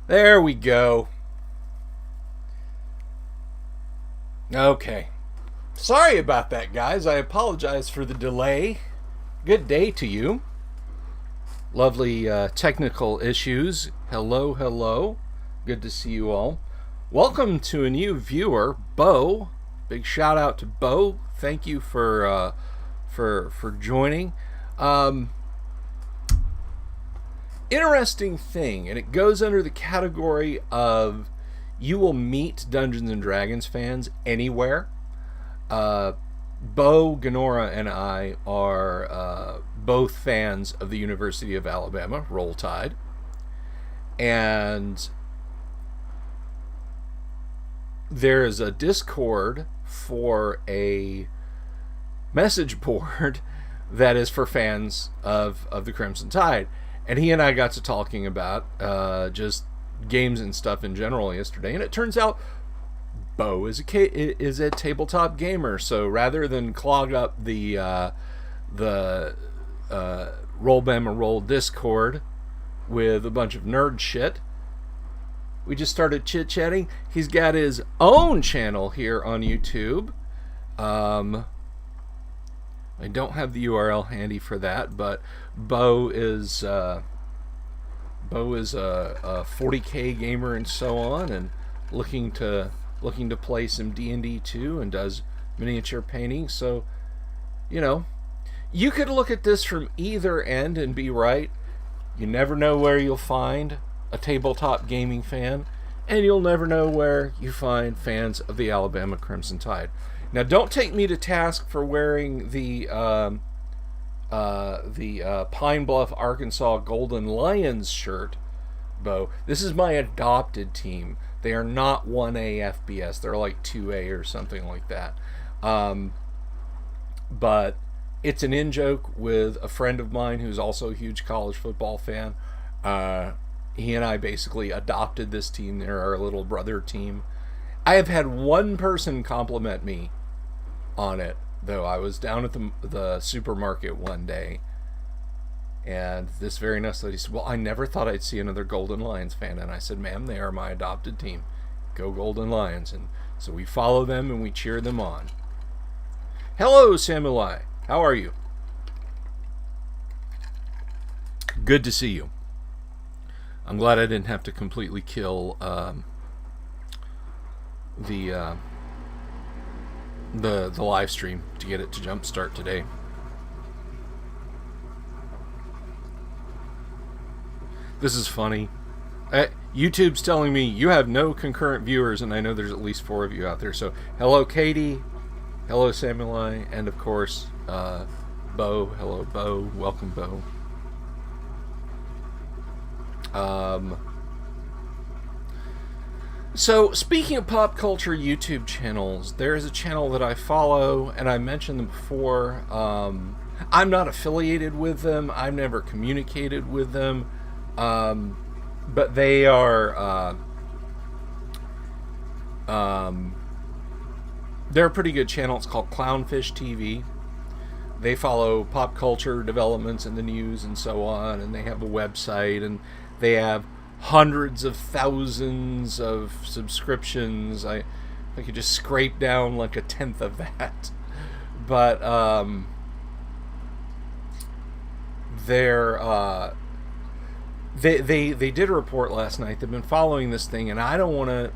There we go. Okay. Sorry about that, guys. I apologize for the delay. Good day to you. Lovely technical issues. Hello, hello. Good to see you all. Welcome to a new viewer, Bo. Big shout out to Bo. Thank you for joining. Interesting thing, and it goes under the category of you will meet Dungeons and Dragons fans anywhere. Bo, Ganora, and I are both fans of the University of Alabama, Roll Tide. And there is a Discord for a message board that is for fans of the Crimson Tide. And he and I got to talking about just games and stuff in general yesterday. And it turns out Bo is a tabletop gamer. So rather than clog up the Roll Bama Roll Discord with a bunch of nerd shit, we just started chit-chatting. He's got his own channel here on YouTube. I don't have the URL handy for that, but Bo is a 40K gamer and so on, and looking to play some D&D too, and does miniature painting. So, you could look at this from either end and be right. You never know where you'll find a tabletop gaming fan, and you'll never know where you find fans of the Alabama Crimson Tide. Now, don't take me to task for wearing the Pine Bluff, Arkansas Golden Lions shirt, Bo. This is my adopted team. They are not 1A FBS. They're like 2A or something like that. But it's an in-joke with a friend of mine who's also a huge college football fan. He and I basically adopted this team. They're our little brother team. I have had one person compliment me on it, though. I was down at the supermarket one day, and this very nice lady said, well, I never thought I'd see another Golden Lions fan. And I said, ma'am, they are my adopted team. Go Golden Lions. And so we follow them and we cheer them on. Hello, Samurai. How are you? Good to see you. I'm glad I didn't have to completely kill the live stream to get it to jumpstart today. This is funny. YouTube's telling me you have no concurrent viewers, and I know there's at least 4 of you out there. So hello, Katie. Hello, Samurai, and of course, Bo. Hello, Bo. Welcome, Bo. So, speaking of pop culture YouTube channels, there's a channel that I follow, and I mentioned them before. I'm not affiliated with them. I've never communicated with them. But they are, they're a pretty good channel. It's called Clownfish TV. They follow pop culture developments in the news and so on, and they have a website, and they have hundreds of thousands of subscriptions. I could just scrape down like 1/10 of that. But they did a report last night. They've been following this thing, and I don't want to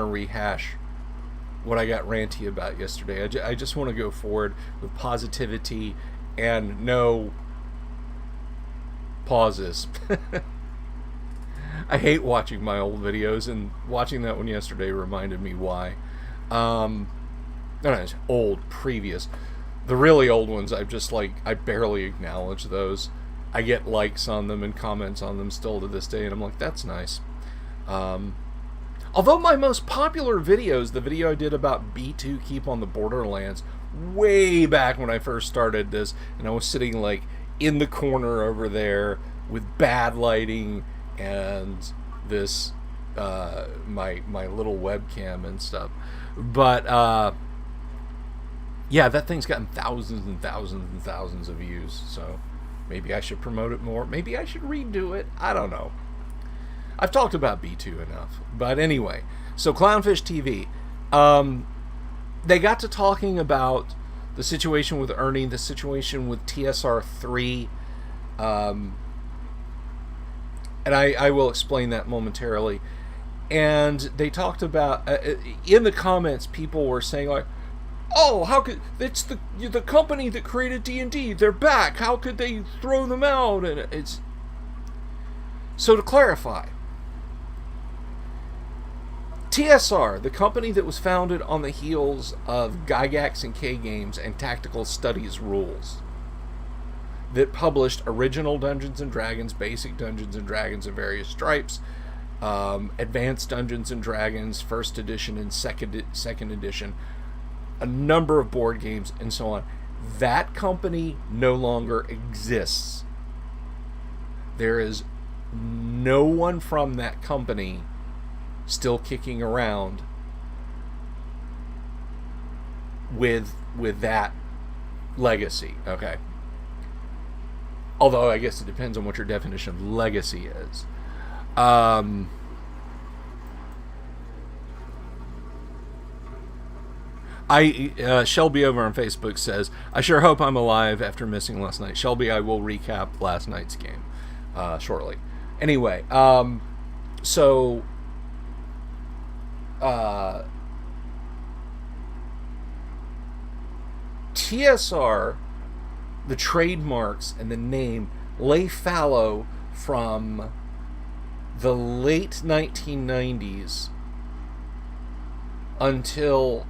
rehash what I got ranty about yesterday. I just want to go forward with positivity and no pauses. I hate watching my old videos, and watching that one yesterday reminded me why. No, it's old, previous. The really old ones, I barely acknowledge those. I get likes on them and comments on them still to this day, and I'm like, that's nice. Although my most popular videos, the video I did about B2 Keep on the Borderlands, way back when I first started this, and I was sitting like in the corner over there with bad lighting and this my little webcam and stuff. But yeah, that thing's gotten thousands and thousands and thousands of views. So Maybe I should promote it more. Maybe I should redo it. I don't know. I've talked about B2 enough. But anyway, so Clownfish TV. They got to talking about the situation with Ernie, the situation with TSR 3. And I will explain that momentarily. And they talked about, in the comments, people were saying, like, oh, how could, it's the company that created D&D, they're back, how could they throw them out? And it's, so to clarify, TSR, the company that was founded on the heels of Gygax and K-Games and Tactical Studies Rules, that published original Dungeons & Dragons, basic Dungeons & Dragons of various stripes, advanced Dungeons & Dragons, first edition and second edition, a number of board games, and so on. That company no longer exists. There is no one from that company still kicking around with that legacy, okay? Although I guess it depends on what your definition of legacy is. Shelby over on Facebook says, I sure hope I'm alive after missing last night. Shelby, I will recap last night's game shortly. Anyway, so TSR, the trademarks and the name lay fallow from the late 1990s until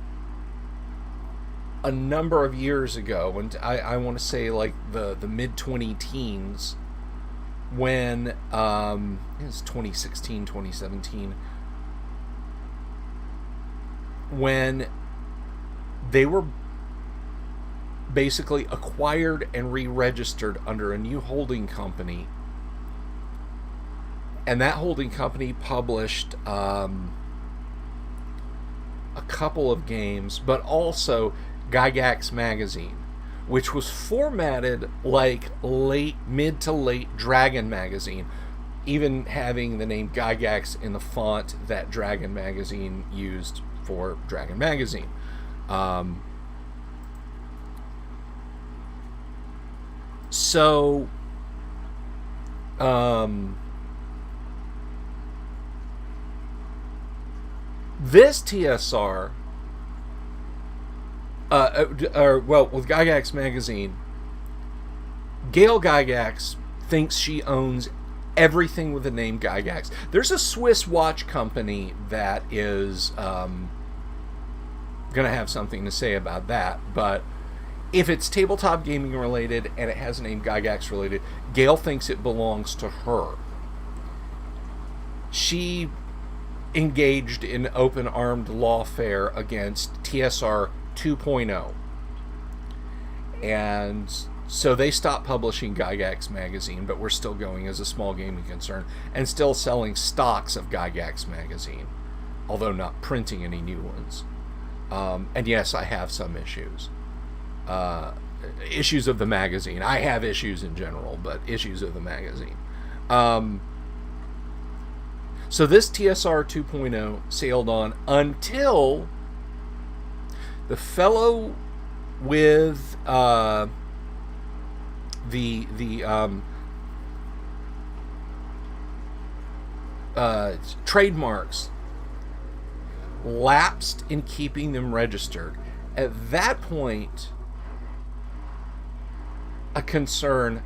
a number of years ago, and I want to say like the mid-20 teens, when it was 2016, 2017, when they were basically acquired and re-registered under a new holding company, and that holding company published a couple of games, but also Gygax magazine, which was formatted like mid to late Dragon magazine, even having the name Gygax in the font that Dragon magazine used for Dragon magazine. This TSR, with Gygax magazine, Gail Gygax thinks she owns everything with the name Gygax. There's a Swiss watch company that is going to have something to say about that, but if it's tabletop gaming related and it has a name Gygax related, Gail thinks it belongs to her. She engaged in open-armed lawfare against TSR 2.0. And so they stopped publishing Gygax magazine, but we're still going as a small gaming concern and still selling stocks of Gygax magazine, although not printing any new ones. And yes, I have some issues. Issues of the magazine. I have issues in general, but issues of the magazine. So this TSR 2.0 sailed on until the fellow with the trademarks lapsed in keeping them registered. At that point, a concern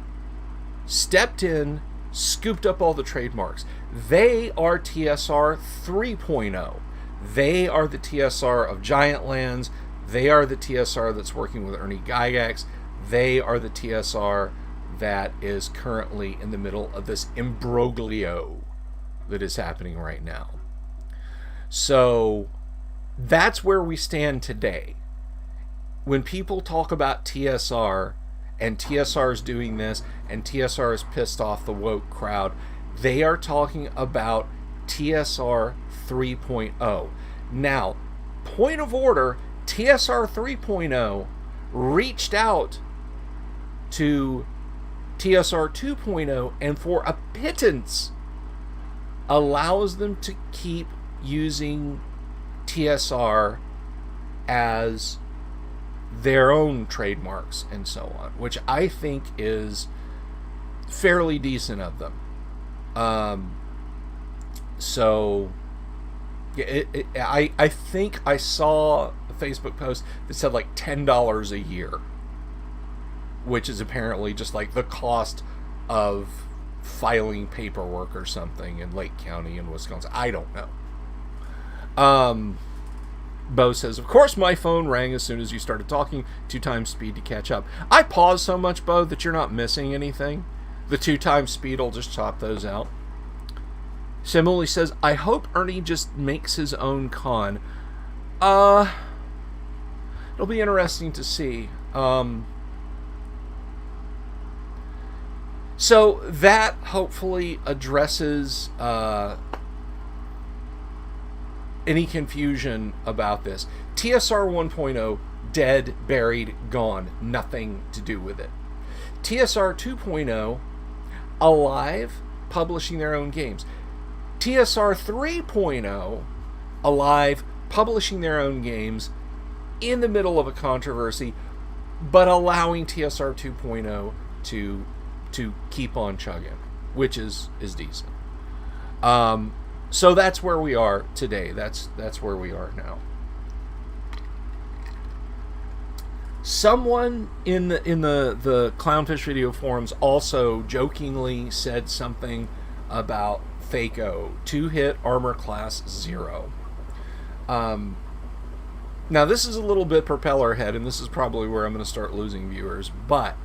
stepped in, scooped up all the trademarks. They are TSR 3.0. They are the TSR of Giant Lands. They are the TSR that's working with Ernie Gygax. They are the TSR that is currently in the middle of this imbroglio that is happening right now. So that's where we stand today. When people talk about TSR, and TSR is doing this, and TSR is pissed off the woke crowd, they are talking about TSR 3.0. Now, point of order, TSR 3.0 reached out to TSR 2.0, and for a pittance, allows them to keep using TSR as their own trademarks and so on, which I think is fairly decent of them. So I think I saw a Facebook post that said like $10 a year, which is apparently just like the cost of filing paperwork or something in Lake County in Wisconsin. I don't know. Bo says, of course my phone rang as soon as you started talking, 2 times speed to catch up. I pause so much, Bo, that you're not missing anything. The 2 times speed will just chop those out. Simile says, I hope Ernie just makes his own con. It'll be interesting to see. So that hopefully addresses any confusion about this. TSR 1.0, dead, buried, gone. Nothing to do with it. TSR 2.0, alive, publishing their own games. TSR 3.0, alive, publishing their own games, in the middle of a controversy, but allowing TSR 2.0 to keep on chugging, which is decent. So that's where we are today. That's where we are now. Someone in the Clownfish video forums also jokingly said something about Thaco, 2-hit armor class 0. Now this is a little bit propeller head, and this is probably where I'm going to start losing viewers, but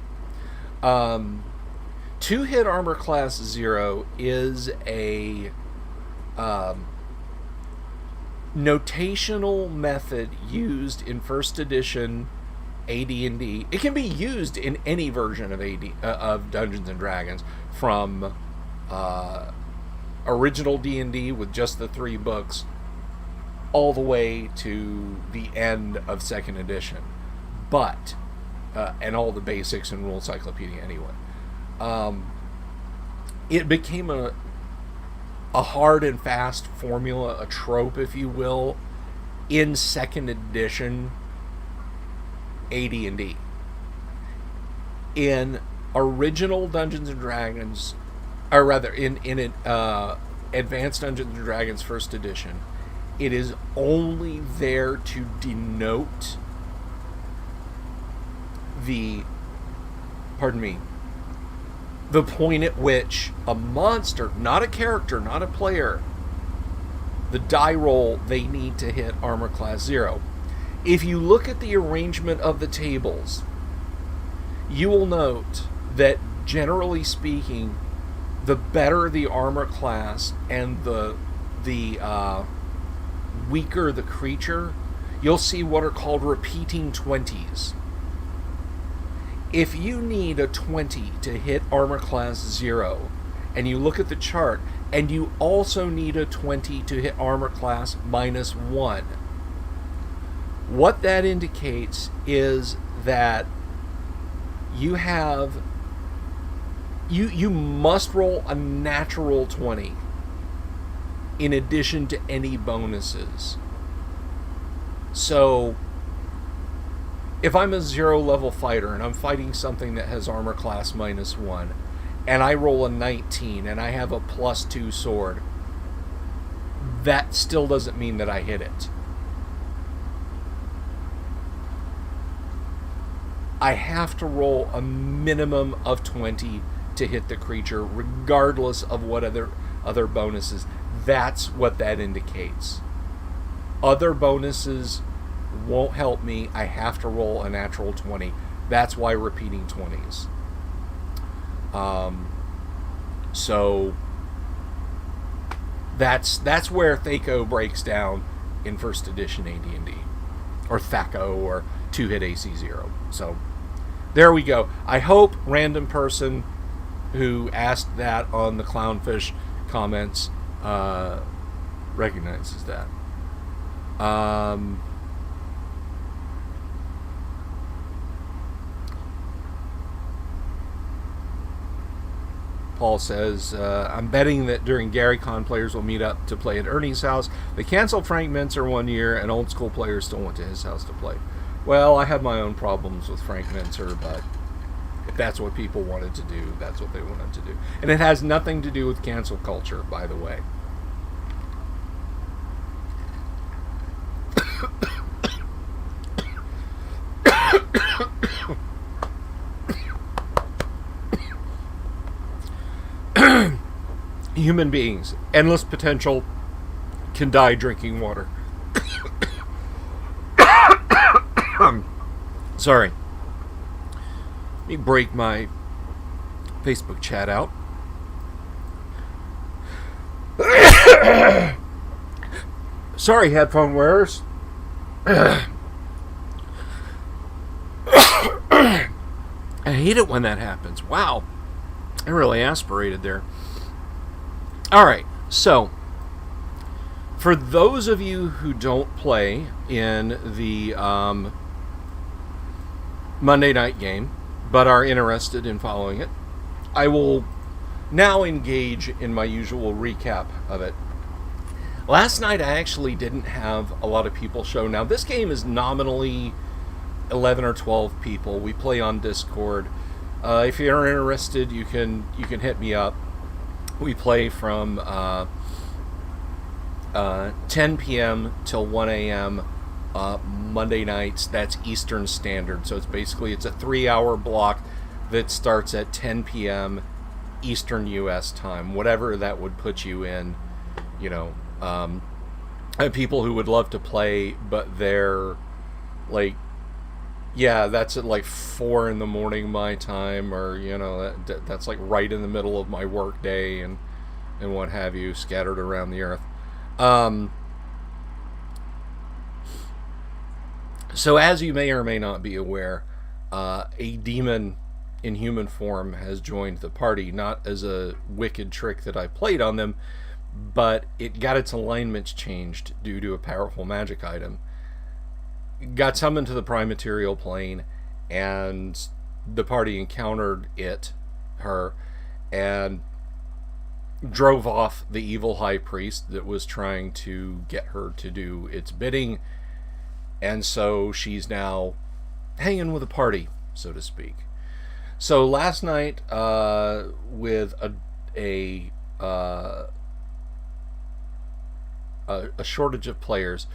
2-hit armor class 0 is a notational method used in first edition AD&D. It can be used in any version of of Dungeons and Dragons, from original D&D with just the 3 books all the way to the end of 2nd edition, but and all the basics and rule encyclopedia anyway. It became a hard and fast formula, a trope, if you will, in 2nd edition AD&D. In original Dungeons and Dragons, or rather in Advanced Dungeons and Dragons 1st edition, it is only there to denote the point at which a monster, not a character, not a player, the die roll they need to hit armor class 0. If you look at the arrangement of the tables, you will note that generally speaking, the better the armor class and the weaker the creature, you'll see what are called repeating 20s. If you need a 20 to hit armor class 0, and you look at the chart, and you also need a 20 to hit armor class -1, what that indicates is that you must roll a natural 20 in addition to any bonuses. So if I'm a 0 level fighter and I'm fighting something that has armor class -1, and I roll a 19 and I have a +2 sword, that still doesn't mean that I hit it. I have to roll a minimum of 20 to hit the creature, regardless of what other bonuses. That's what that indicates. Other bonuses won't help me. I have to roll a natural 20. That's why repeating 20s. So that's where Thaco breaks down in 1st edition AD&D, or Thaco, or 2-hit AC 0. So there we go. I hope random person who asked that on the Clownfish comments recognizes that. Paul says, I'm betting that during GaryCon, players will meet up to play at Ernie's house. They canceled Frank Mincer 1 year, and old school players still went to his house to play. Well, I have my own problems with Frank Mincer, but if that's what people wanted to do, that's what they wanted to do. And it has nothing to do with cancel culture, by the way. Human beings, endless potential, can die drinking water. Sorry. Let me break my Facebook chat out. Sorry, headphone wearers. I hate it when that happens. Wow. I really aspirated there. Alright, so for those of you who don't play in the Monday night game, but are interested in following it, I will now engage in my usual recap of it. Last night I actually didn't have a lot of people show. Now this game is nominally 11 or 12 people. We play on Discord. If you're interested, you can hit me up. We play from 10 p.m. till 1 a.m. Monday nights. That's Eastern Standard. So it's a 3-hour block that starts at 10 p.m. Eastern U.S. time. Whatever that would put you in, I have people who would love to play, but they're like, yeah, that's at like 4 in the morning my time, or that's like right in the middle of my work day and what have you, scattered around the earth. So as you may or may not be aware, a demon in human form has joined the party, not as a wicked trick that I played on them, but it got its alignments changed due to a powerful magic item. Got summoned to the prime material plane, and the party encountered her, and drove off the evil high priest that was trying to get her to do its bidding, and so she's now hanging with a party, so to speak. So last night, with a shortage of players,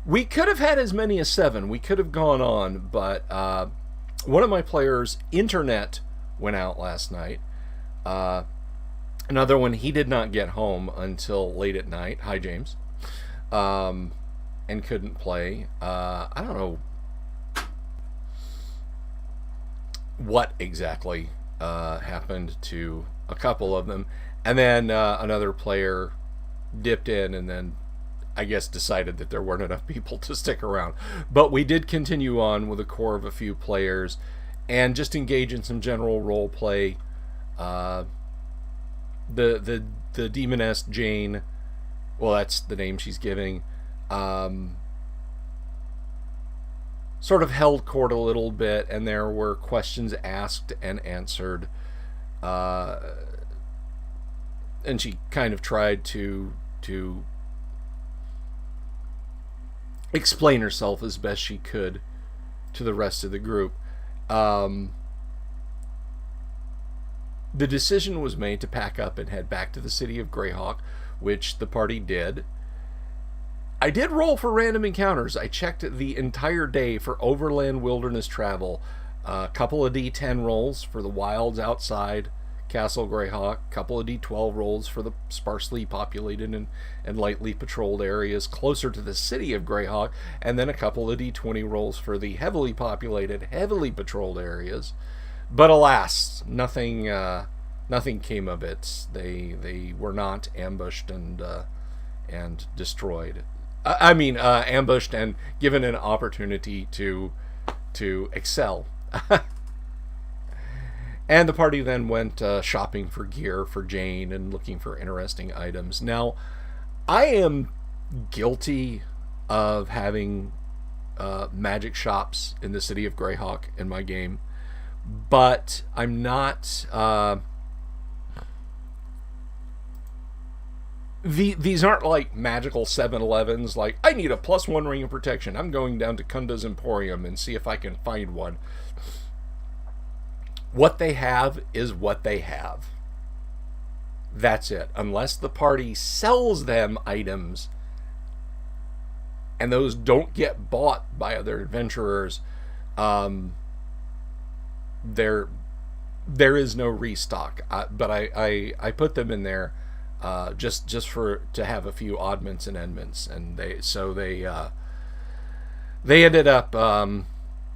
we could have had as many as 7. We could have gone on, but one of my players' internet went out last night. Another one, he did not get home until late at night. Hi, James. And couldn't play. I don't know what exactly happened to a couple of them. And then another player dipped in and then I guess decided that there weren't enough people to stick around. But we did continue on with a core of a few players and just engage in some general role play. The demoness Jane, well, that's the name she's giving, sort of held court a little bit, and there were questions asked and answered, and she kind of tried to explain herself as best she could to the rest of the group. The decision was made to pack up and head back to the city of Greyhawk, which the party did. I did roll for random encounters. I checked the entire day for overland wilderness travel. A couple of D10 rolls for the wilds outside Castle Greyhawk, a couple of D12 rolls for the sparsely populated and lightly patrolled areas closer to the city of Greyhawk, and then a couple of D20 rolls for the heavily populated, heavily patrolled areas. But alas, nothing came of it. They were not ambushed and destroyed. Ambushed and given an opportunity to excel. And the party then went shopping for gear for Jane and looking for interesting items. Now, I am guilty of having magic shops in the city of Greyhawk in my game, but I'm not these aren't like magical 7-Elevens, like, I need a +1 ring of protection. I'm going down to Kunda's Emporium and see if I can find one. What they have is what they have. That's it. Unless the party sells them items and those don't get bought by other adventurers, there is no restock. But I put them in there just for to have a few oddments and endments, and they ended up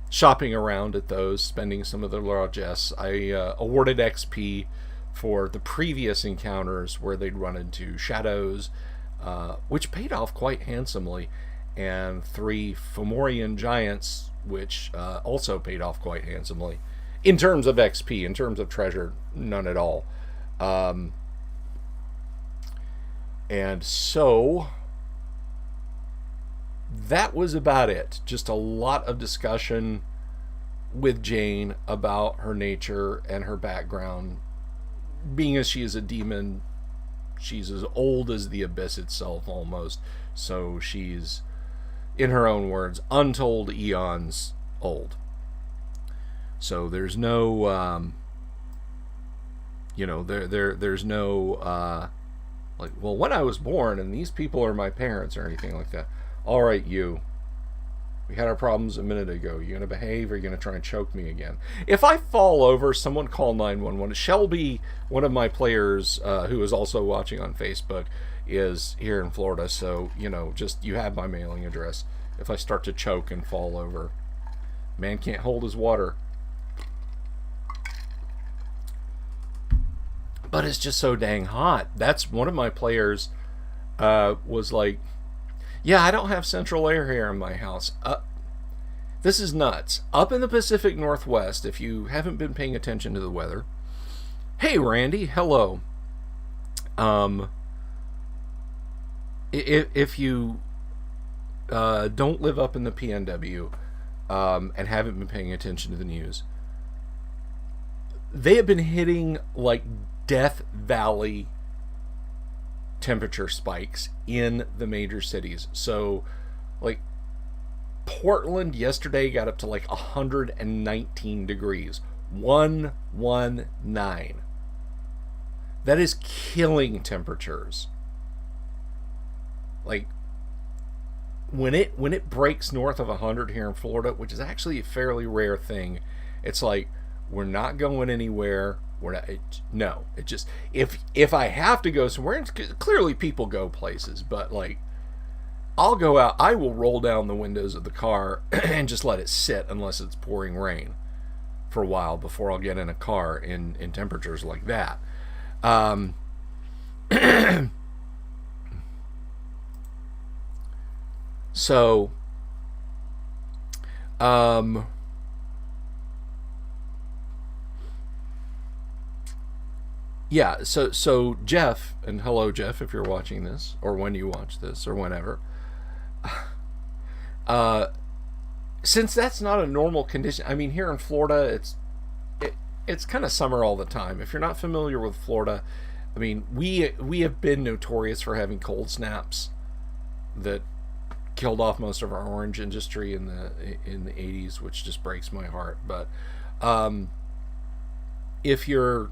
shopping around at those, spending some of their largesse. I awarded XP for the previous encounters where they'd run into shadows, which paid off quite handsomely, and 3 Fomorian giants, which also paid off quite handsomely. In terms of XP, in terms of treasure, none at all. And so that was about it. Just a lot of discussion with Jane about her nature and her background. Being as she is a demon, she's as old as the abyss itself almost. So she's, in her own words, untold eons old. So there's no, there's no, like, well, when I was born and these people are my parents or anything like that. All right, you. We had our problems a minute ago. You gonna behave, or are you gonna try and choke me again? If I fall over, someone call 911. Shelby, one of my players, who is also watching on Facebook, is here in Florida. So, just, you have my mailing address. If I start to choke and fall over, man can't hold his water. But it's just so dang hot. That's one of my players was like, yeah, I don't have central air here in my house. This is nuts. Up in the Pacific Northwest, if you haven't been paying attention to the weather. Hey, Randy. Hello. If you don't live up in the PNW and haven't been paying attention to the news, they have been hitting like Death Valley temperature spikes in the major cities. So, like, Portland yesterday got up to like 119 degrees. 119. That is killing temperatures. Like, when it breaks north of 100 here in Florida, which is actually a fairly rare thing, it's like, we're not going anywhere. We're not. It just, if I have to go somewhere, clearly people go places, but like, I'll go out. I will roll down the windows of the car and just let it sit unless it's pouring rain for a while before I'll get in a car in temperatures like that. So, yeah, so Jeff, and hello Jeff if you're watching this, or when you watch this, or whenever, since that's not a normal condition, I mean, here in Florida, it's kind of summer all the time. If you're not familiar with Florida, I mean, we have been notorious for having cold snaps that killed off most of our orange industry in the 80s, which just breaks my heart. But if you're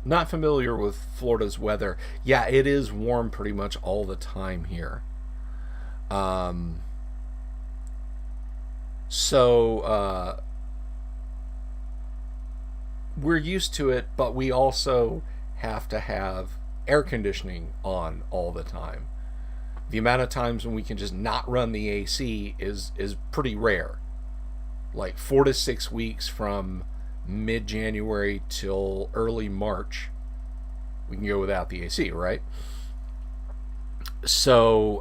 not familiar with Florida's weather, yeah, it is warm pretty much all the time here. So we're used to it, but we also have to have air conditioning on all the time. The amount of times when we can just not run the AC is pretty rare. Like 4 to 6 weeks from mid-January till early March, we can go without the AC, right? So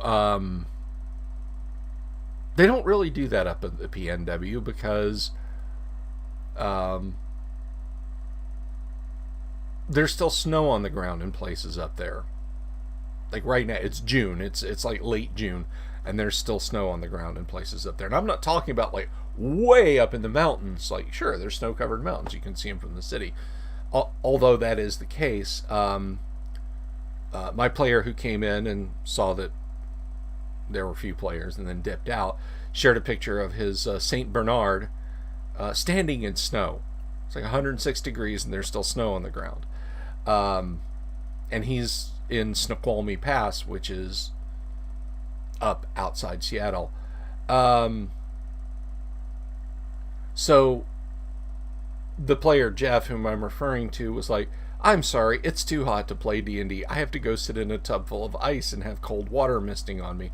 they don't really do that up at the PNW because there's still snow on the ground in places up there. Like right now, it's June. It's like late June, and there's still snow on the ground in places up there. And I'm not talking about like way up in the mountains. Like, sure, there's snow-covered mountains. You can see them from the city. Although that is the case, my player who came in and saw that there were a few players and then dipped out, shared a picture of his St. Bernard standing in snow. It's like 106 degrees and there's still snow on the ground. And he's in Snoqualmie Pass, which is up outside Seattle. So the player Jeff, whom I'm referring to, was like, I'm sorry, it's too hot to play D&D. I have to go sit in a tub full of ice and have cold water misting on me.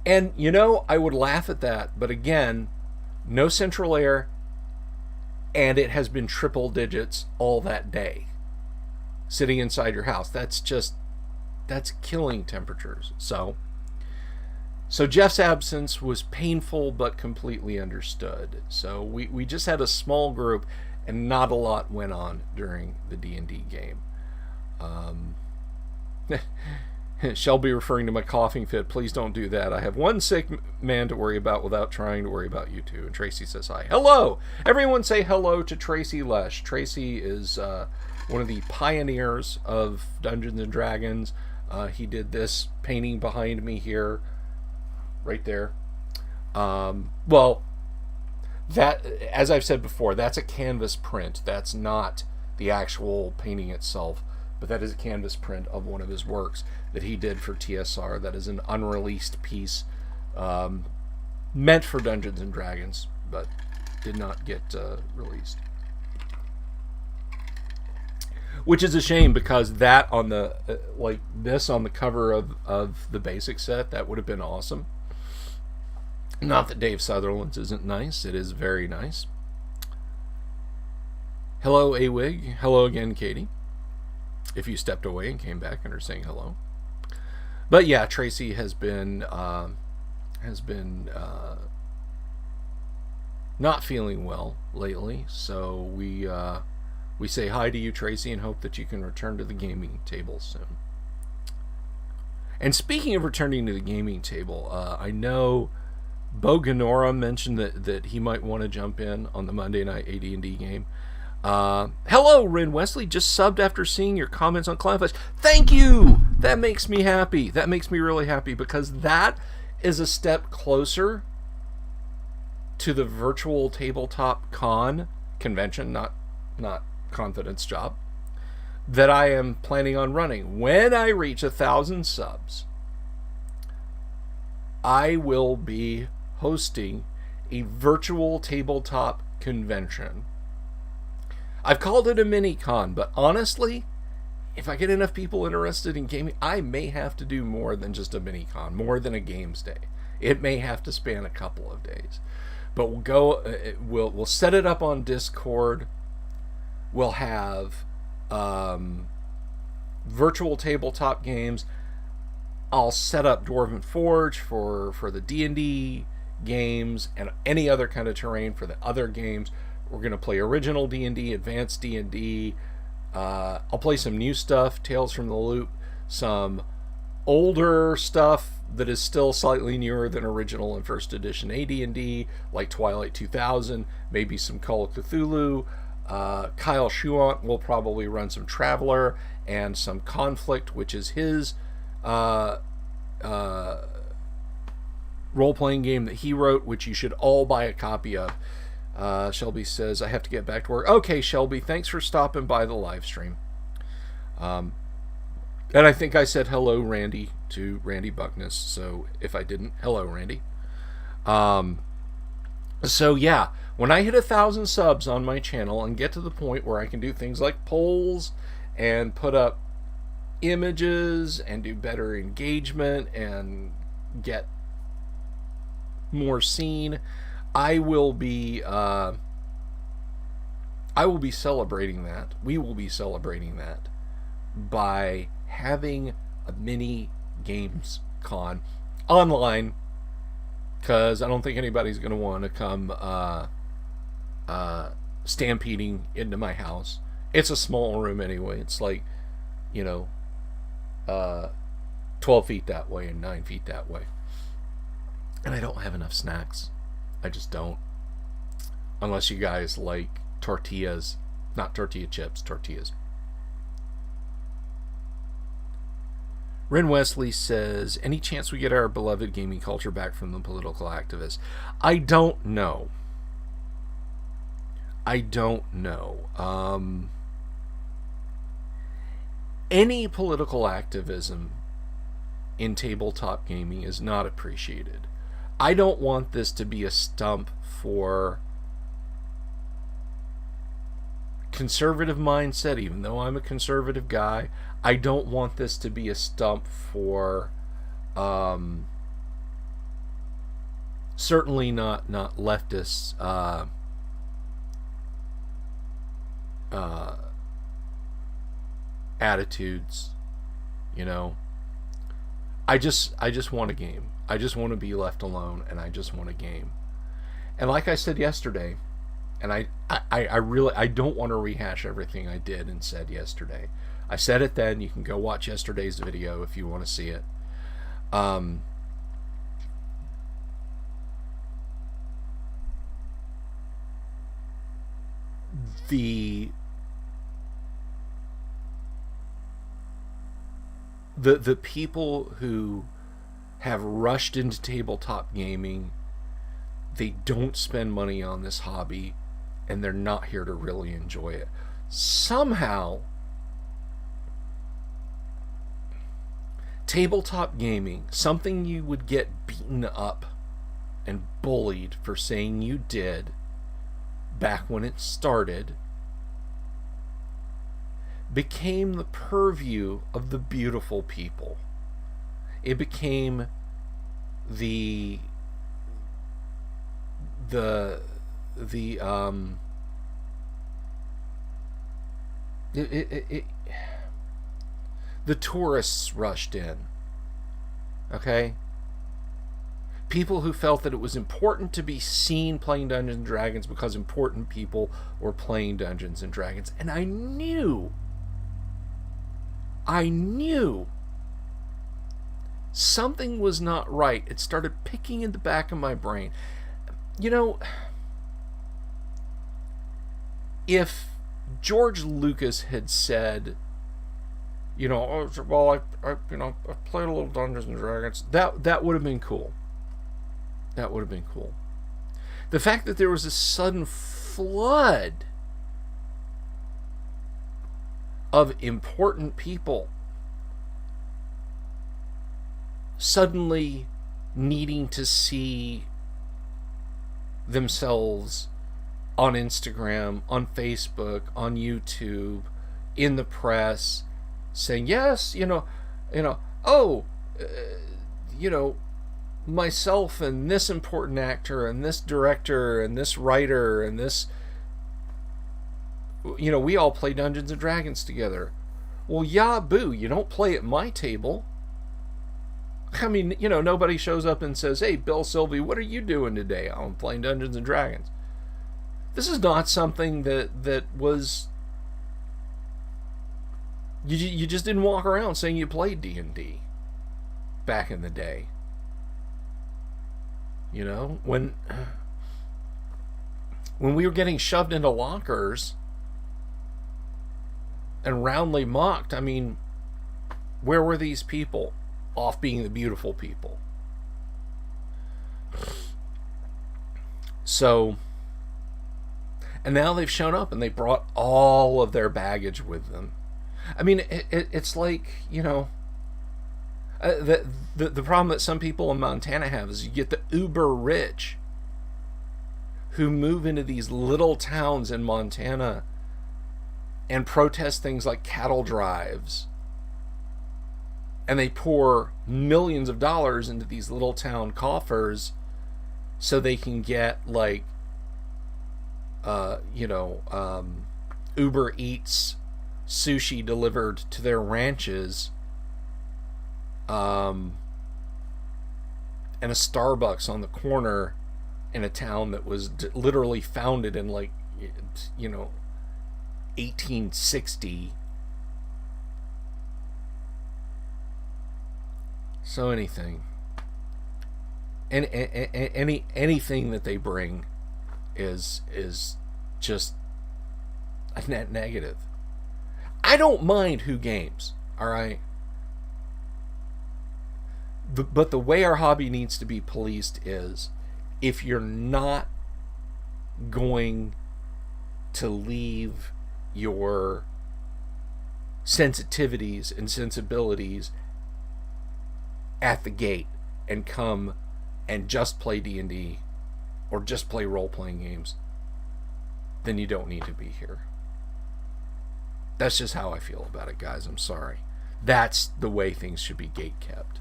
And, you know, I would laugh at that. But again, no central air, and it has been triple digits all that day. Sitting inside your house. That's killing temperatures. So Jeff's absence was painful but completely understood. So we just had a small group and not a lot went on during the D&D game. Shelby referring to my coughing fit. Please don't do that. I have one sick man to worry about without trying to worry about you two. And Tracy says hi. Hello! Everyone say hello to Tracy Lesh. Tracy is one of the pioneers of Dungeons and Dragons. He did this painting behind me here. Right there. Well, that, as I've said before, that's a canvas print. That's not the actual painting itself, but that is a canvas print of one of his works that he did for TSR. That is an unreleased piece meant for Dungeons and Dragons, but did not get released. Which is a shame, because that on the like this on the cover of the basic set, that would have been awesome. Not that Dave Sutherland's isn't nice. It is very nice. Hello, Awig. Hello again, Katie. If you stepped away and came back and are saying hello. But yeah, Tracy has been not feeling well lately. So we say hi to you, Tracy, and hope that you can return to the gaming table soon. And speaking of returning to the gaming table, I know Bo Ganora mentioned that he might want to jump in on the Monday night AD&D game. Hello, Rin Wesley. Just subbed after seeing your comments on Clownfest. Thank you! That makes me happy. That makes me really happy, because that is a step closer to the virtual tabletop convention, not confidence job, that I am planning on running. When I reach 1,000 subs, I will be hosting a virtual tabletop convention. I've called it a mini-con, but honestly, if I get enough people interested in gaming, I may have to do more than just a mini-con, more than a games day. It may have to span a couple of days. But we'll set it up on Discord. We'll have virtual tabletop games. I'll set up Dwarven Forge for the D&D games and any other kind of terrain for the other games. We're going to play original D&D, advanced D&D. I'll play some new stuff, Tales from the Loop, some older stuff that is still slightly newer than original and first edition AD&D, like Twilight 2000, maybe some Call of Cthulhu. Kyle Schuant will probably run some Traveler and some Conflict, which is his role-playing game that he wrote, which you should all buy a copy of. Shelby says, I have to get back to work. Okay, Shelby, thanks for stopping by the live stream. And I think I said hello, Randy, to Randy Buckness. So if I didn't, hello, Randy. So yeah, when I hit 1,000 subs on my channel and get to the point where I can do things like polls and put up images and do better engagement and get more seen, I will be celebrating that. We will be celebrating that by having a mini games con online, because I don't think anybody's going to want to come stampeding into my house. It's a small room anyway. It's like, 12 feet that way and 9 feet that way. And I don't have enough snacks. I just don't. Unless you guys like tortillas. Not tortilla chips, tortillas. Ren Wesley says, any chance we get our beloved gaming culture back from the political activists? I don't know. Any political activism in tabletop gaming is not appreciated. I don't want this to be a stump for conservative mindset, even though I'm a conservative guy. I don't want this to be a stump for certainly not leftists attitudes, you know. I just want a game. I just want to be left alone, and I just want a game. And like I said yesterday, and I really don't want to rehash everything I did and said yesterday. I said it then. You can go watch yesterday's video if you want to see it. The people who have rushed into tabletop gaming, they don't spend money on this hobby, and they're not here to really enjoy it. Somehow, tabletop gaming, something you would get beaten up and bullied for saying you did back when it started, became the purview of the beautiful people. It became the tourists rushed in. Okay? People who felt that it was important to be seen playing Dungeons and Dragons because important people were playing Dungeons and Dragons. And I knew something was not right. It started picking in the back of my brain. You know, if George Lucas had said, you know, oh, well, I played a little Dungeons and Dragons, that would have been cool. That would have been cool. The fact that there was a sudden flood of important people suddenly needing to see themselves on Instagram, on Facebook, on YouTube, in the press, saying, yes, myself and this important actor and this director and this writer and this, we all play Dungeons and Dragons together. Well, yeah, boo, you don't play at my table. I mean, nobody shows up and says, hey, Bill Sylvie, what are you doing today? I'm playing Dungeons and Dragons. This is not something that was... You just didn't walk around saying you played D&D back in the day. When we were getting shoved into lockers and roundly mocked, I mean, where were these people off being the beautiful people? So, and now they've shown up and they brought all of their baggage with them. I mean, it's like, the problem that some people in Montana have is you get the uber rich who move into these little towns in Montana and protest things like cattle drives, and they pour millions of dollars into these little town coffers so they can get like Uber Eats sushi delivered to their ranches, and a Starbucks on the corner in a town that was literally founded in 1860. So anything that they bring is just a net negative. I don't mind who games, all right? But the way our hobby needs to be policed is, if you're not going to leave your sensitivities and sensibilities at the gate and come and just play D&D or just play role-playing games, then you don't need to be here. That's just how I feel about it, guys. I'm sorry. That's the way things should be gate kept.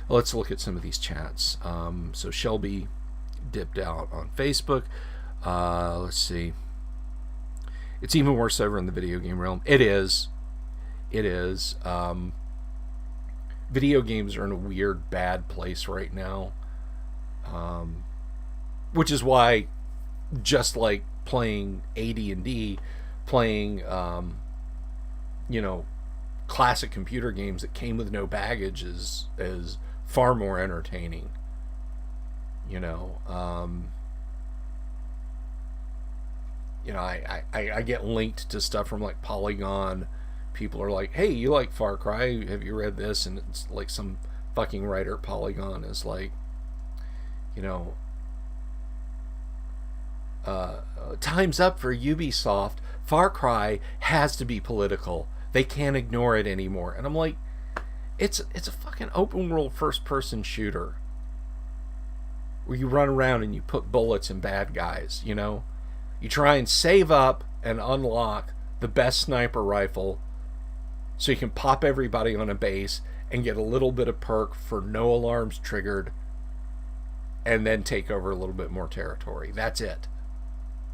Let's look at some of these chats. So Shelby dipped out on Facebook. Let's see. It's even worse over in the video game realm. It is. Video games are in a weird, bad place right now. Which is why, just like playing AD&D, playing, classic computer games that came with no baggage is far more entertaining. I get linked to stuff from like Polygon. People are like, hey, you like Far Cry? Have you read this? And it's like some fucking writer at Polygon is like, time's up for Ubisoft. Far Cry has to be political. They can't ignore it anymore. And I'm like, it's a fucking open world first person shooter where you run around and you put bullets in bad guys. You try and save up and unlock the best sniper rifle so you can pop everybody on a base and get a little bit of perk for no alarms triggered, and then take over a little bit more territory. That's it.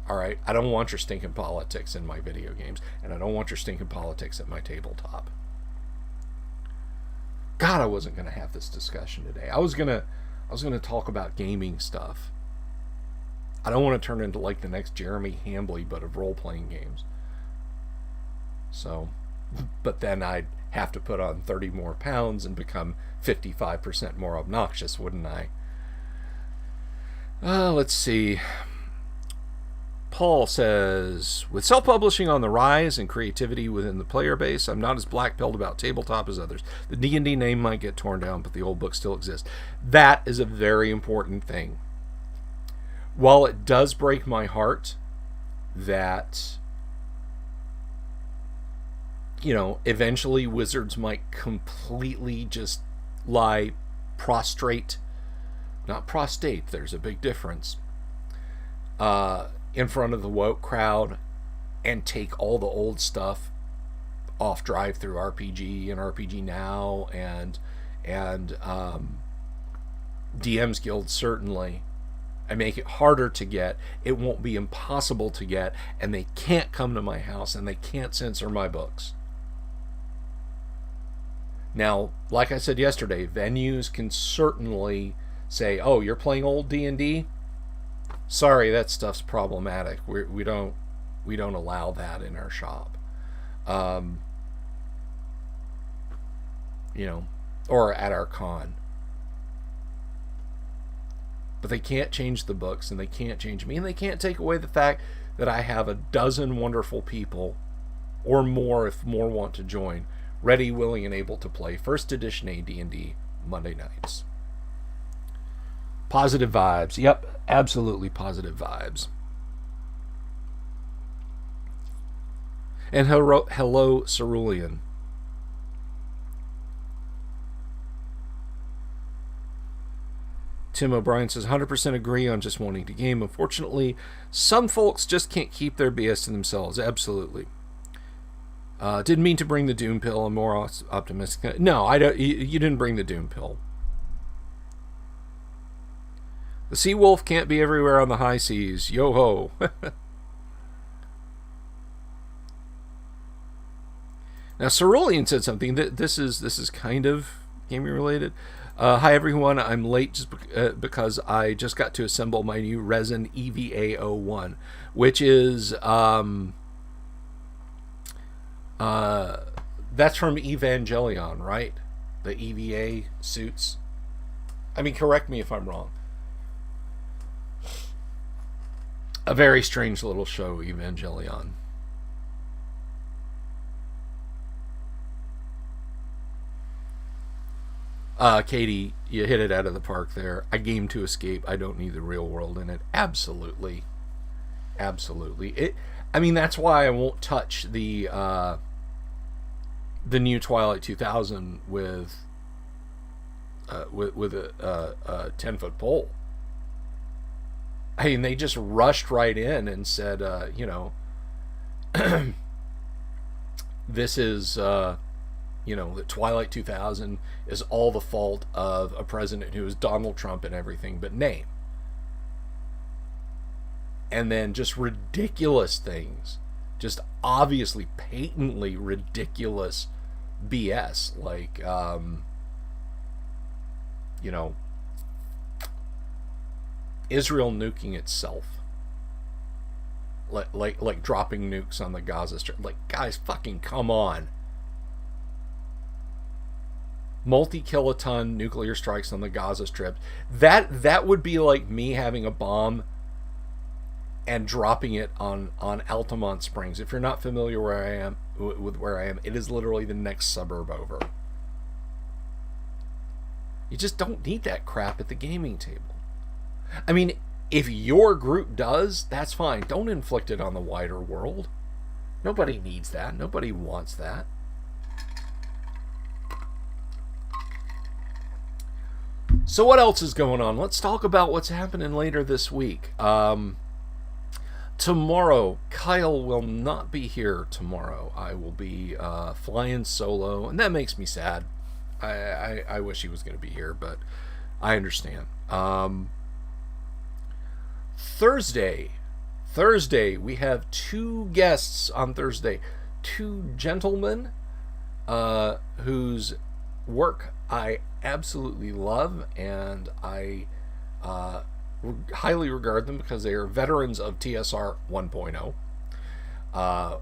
Alright? I don't want your stinking politics in my video games, and I don't want your stinking politics at my tabletop. God, I wasn't going to have this discussion today. I was gonna talk about gaming stuff. I don't want to turn into like the next Jeremy Hambley, but of role-playing games. So, but then I'd have to put on 30 more pounds and become 55% more obnoxious, wouldn't I? Let's see. Paul says, with self-publishing on the rise and creativity within the player base, I'm not as black-pilled about tabletop as others. The D&D name might get torn down, but the old book still exists. That is a very important thing. While it does break my heart that, eventually Wizards might completely just lie prostrate, not prostate, there's a big difference, in front of the woke crowd and take all the old stuff off Drive-Thru RPG and RPG Now and DM's Guild certainly, and make it harder to get. It won't be impossible to get, and they can't come to my house and they can't censor my books. Now, like I said yesterday, venues can certainly say, oh, you're playing old D&D? Sorry, that stuff's problematic. We don't allow that in our shop. Or at our con. But they can't change the books, and they can't change me, and they can't take away the fact that I have a dozen wonderful people, or more if more want to join, ready, willing, and able to play first edition AD&D Monday nights. Positive vibes. Yep, absolutely positive vibes. And hello Cerulean. Tim O'Brien says, 100% agree on just wanting to game. Unfortunately, some folks just can't keep their BS to themselves. Absolutely. Didn't mean to bring the doom pill. I'm more optimistic. No, I don't. You didn't bring the doom pill. The sea wolf can't be everywhere on the high seas. Yo ho. Now, Cerulean said something that this is kind of gaming related. Hi everyone, I'm late just because I just got to assemble my new resin EVA-01, which is that's from Evangelion, right? The EVA suits. I mean, correct me if I'm wrong. A very strange little show, Evangelion. Katie, you hit it out of the park there. A game to escape. I don't need the real world in it. Absolutely, absolutely. I mean, that's why I won't touch the new Twilight 2000 with a 10-foot pole. I mean, they just rushed right in and said, this is, the Twilight 2000 is all the fault of a president who is Donald Trump in everything but name. And then just ridiculous things, just obviously, patently ridiculous BS, like, Israel nuking itself, like dropping nukes on the Gaza Strip. Like, guys, fucking come on. Multi-kiloton nuclear strikes on the Gaza Strip. That would be like me having a bomb and dropping it on Altamont Springs. If you're not familiar where I am, it is literally the next suburb over. You just don't need that crap at the gaming table. I mean, if your group does, that's fine. Don't inflict it on the wider world. Nobody needs that. Nobody wants that. So what else is going on? Let's talk about what's happening later this week. Tomorrow, Kyle will not be here tomorrow. I will be flying solo, and that makes me sad. I wish he was going to be here, but I understand. Thursday, we have two guests on Thursday. Two gentlemen whose work I absolutely love, and I highly regard them because they are veterans of TSR 1.0.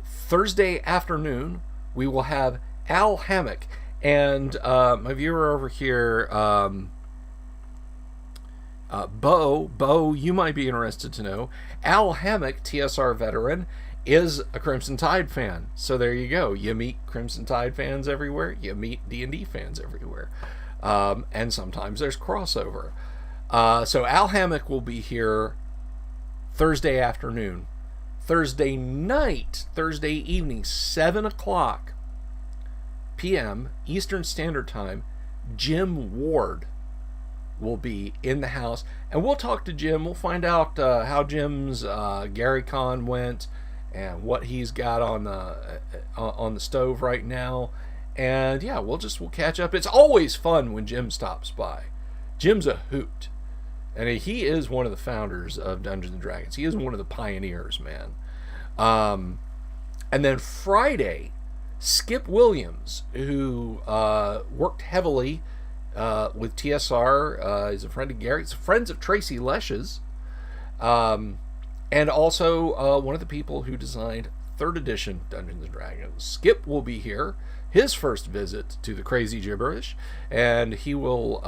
Thursday afternoon, we will have Al Hammock. And my viewer over here, Bo, you might be interested to know, Al Hammock, TSR veteran, is a Crimson Tide fan. So there you go. You meet Crimson Tide fans everywhere. You meet D&D fans everywhere. And sometimes there's crossover. So Al Hammock will be here Thursday afternoon. Thursday night, Thursday evening, 7 o'clock p.m. Eastern Standard Time, Jim Ward will be in the house. And we'll talk to Jim. We'll find out how Jim's Gary Con went and what he's got on the stove right now. And yeah, we'll catch up. It's always fun when Jim stops by. Jim's a hoot. And he is one of the founders of Dungeons & Dragons. He is one of the pioneers, man. And then Friday, Skip Williams, who worked heavily with TSR. He's a friend of Gary's, friends of Tracy Lesch's. And also one of the people who designed 3rd edition Dungeons & Dragons. Skip will be here. His first visit to the crazy gibberish, and he will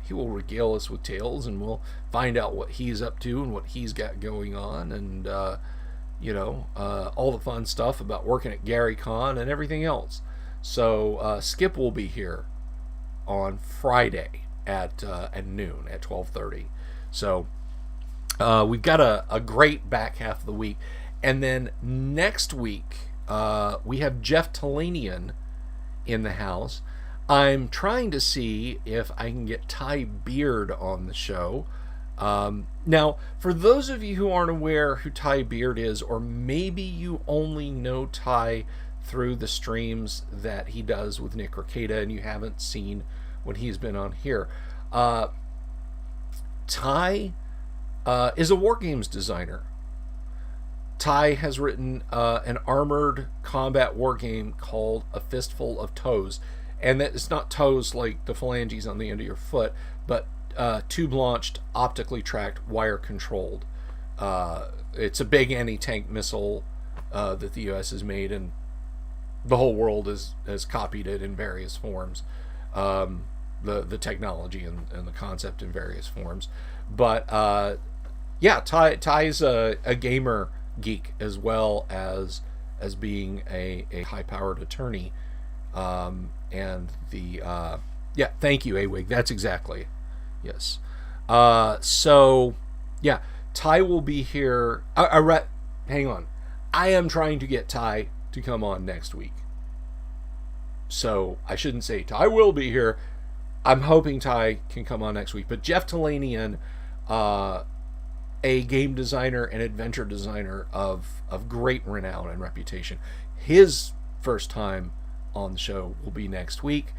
regale us with tales, and we'll find out what he's up to and what he's got going on, and all the fun stuff about working at Gary Con and everything else. So Skip will be here on Friday at noon, at 12:30. So we've got a great back half of the week, and then next week we have Jeff Talanian in the house. I'm trying to see if I can get Ty Beard on the show. Now, for those of you who aren't aware who Ty Beard is, or maybe you only know Ty through the streams that he does with Nick Ricada and you haven't seen when he's been on here, Ty is a wargames designer. Ty has written an armored combat war game called A Fistful of Toes. And that it's not toes like the phalanges on the end of your foot, but tube-launched, optically tracked, wire-controlled. It's a big anti-tank missile that the U.S. has made, and the whole world has copied it in various forms. The technology and the concept in various forms. But, Ty's a gamer geek as well as being a high-powered attorney, and the Yeah, thank you, Awig. That's exactly. Yes. So, yeah, Ty will be here. Hang on. I am trying to get Ty to come on next week. So I shouldn't say Ty will be here. I'm hoping Ty can come on next week. But Jeff Talanian, a game designer and adventure designer of great renown and reputation, his first time on the show will be next week.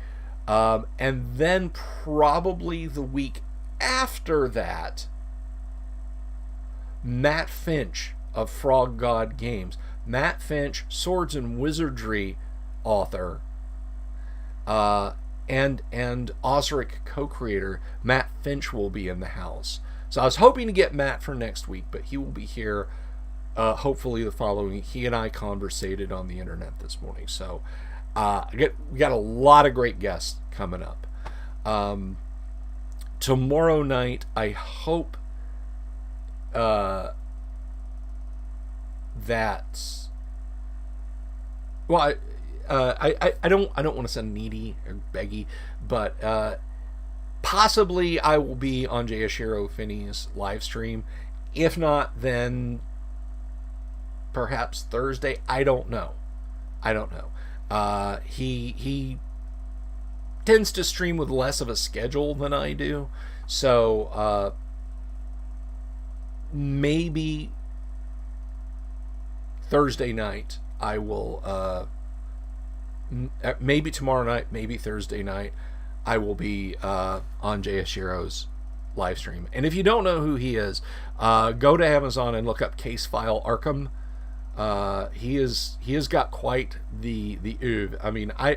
And then probably the week after that, Matt Finch of Frog God Games. Matt Finch, Swords and Wizardry author, and Osric co-creator Matt Finch will be in the house. So I was hoping to get Matt for next week, but he will be here hopefully the following week. He and I conversated on the internet this morning. So we got a lot of great guests coming up. Tomorrow night, I hope that. Well, I don't want to sound needy or beggy, but possibly I will be on Jayashiro Finney's live stream. If not, then perhaps Thursday. I don't know. He tends to stream with less of a schedule than I do, so maybe Thursday night I will. Maybe tomorrow night, maybe Thursday night, I will be on Jayashiro's live stream. And if you don't know who he is, go to Amazon and look up Case File Arkham. He has got quite the oeuvre. I mean, I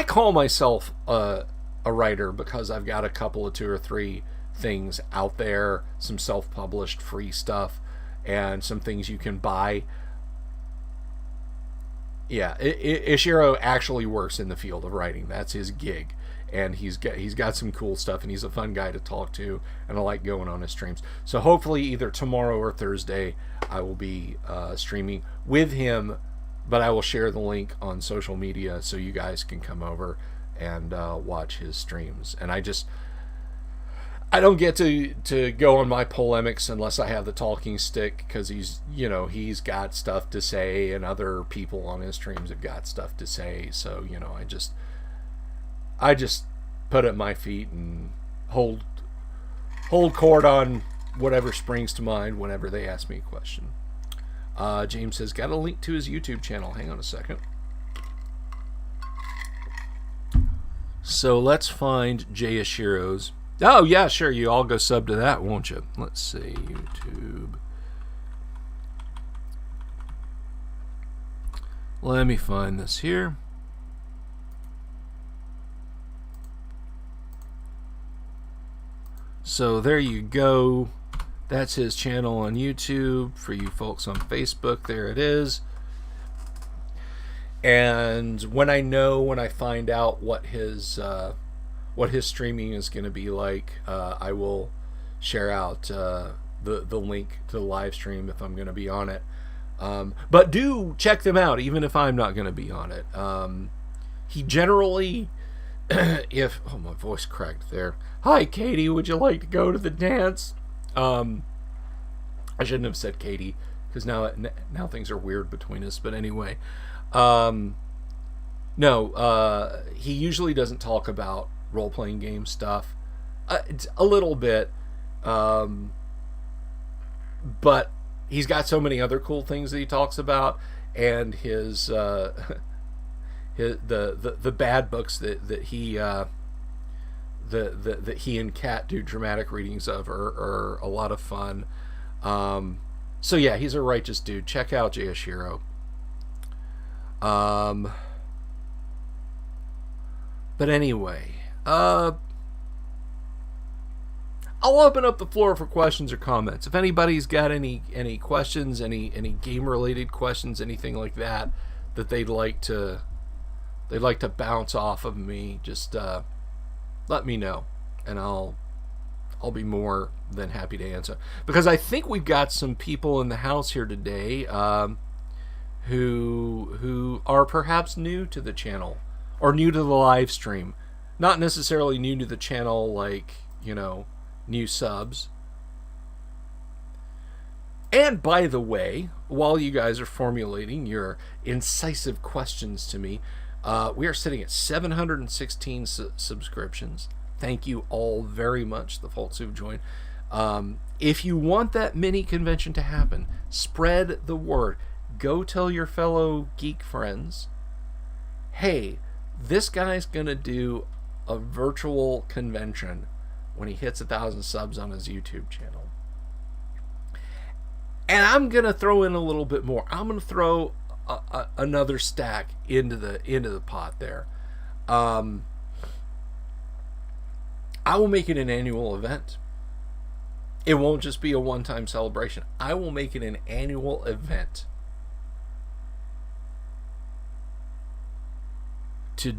call myself a writer because I've got a couple of 2 or 3 things out there, some self-published free stuff, and some things you can buy. Yeah, Ishiro actually works in the field of writing. That's his gig, and he's got some cool stuff, and he's a fun guy to talk to, and I like going on his streams. So hopefully either tomorrow or Thursday I will be streaming with him, but I will share the link on social media so you guys can come over and watch his streams. And I don't get to go on my polemics unless I have the talking stick, because he's got stuff to say, and other people on his streams have got stuff to say. So I just put at my feet and hold court on whatever springs to mind whenever they ask me a question. James says, got a link to his YouTube channel. Hang on a second. So let's find Jayashiro's. Oh, yeah, sure. You all go sub to that, won't you? Let's see. YouTube. Let me find this here. So there you go. That's his channel on YouTube. For you folks on Facebook, there it is. And when I find out what his streaming is going to be like, I will share out the link to the live stream if I'm going to be on it. But do check them out, even if I'm not going to be on it. He generally, my voice cracked there. Hi, Katie, would you like to go to the dance? I shouldn't have said Katie, because now things are weird between us. But anyway, no, he usually doesn't talk about role-playing game stuff. It's a little bit, but he's got so many other cool things that he talks about, and his the bad books that he that he and Kat do dramatic readings of are a lot of fun. So yeah, he's a righteous dude. Check out Jayashiro. But anyway, I'll open up the floor for questions or comments. If anybody's got any questions, any game related questions, anything like that they'd like to bounce off of me, just let me know, and I'll be more than happy to answer. Because I think we've got some people in the house here today who are perhaps new to the channel or new to the live stream. Not necessarily new to the channel, like, new subs. And by the way, while you guys are formulating your incisive questions to me, we are sitting at 716 subscriptions. Thank you all very much, the folks who've joined. If you want that mini convention to happen, spread the word. Go tell your fellow geek friends, hey, this guy's going to do a virtual convention when he hits 1,000 subs on his YouTube channel. And I'm going to throw in a little bit more. I'm going to throw another stack into the pot there. I will make it an annual event. It won't just be a one-time celebration. I will make it an annual event to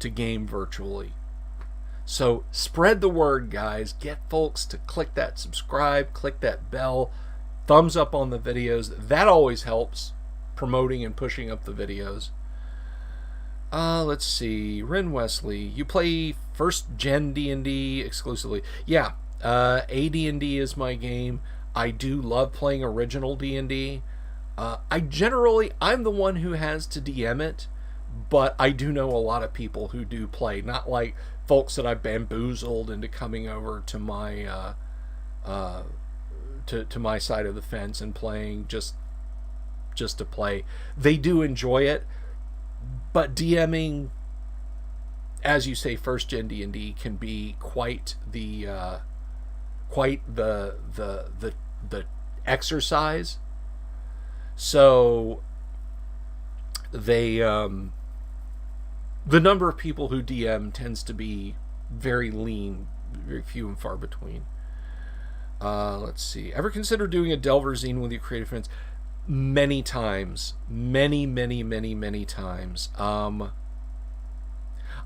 game virtually. So spread the word, guys. Get folks to click that subscribe, click that bell, thumbs up on the videos. That always helps promoting and pushing up the videos. Let's see. Ren Wesley, you play first gen D&D exclusively. Yeah, AD&D is my game. I do love playing original D&D. I'm the one who has to DM it, but I do know a lot of people who do play. Not like folks that I bamboozled into coming over to my to my side of the fence and playing just to play. They do enjoy it, but DMing, as you say, first gen D&D can be quite the exercise. So they the number of people who DM tends to be very lean, very few and far between. Let's see. Ever consider doing a Delver zine with your creative friends? Many times. Many times. I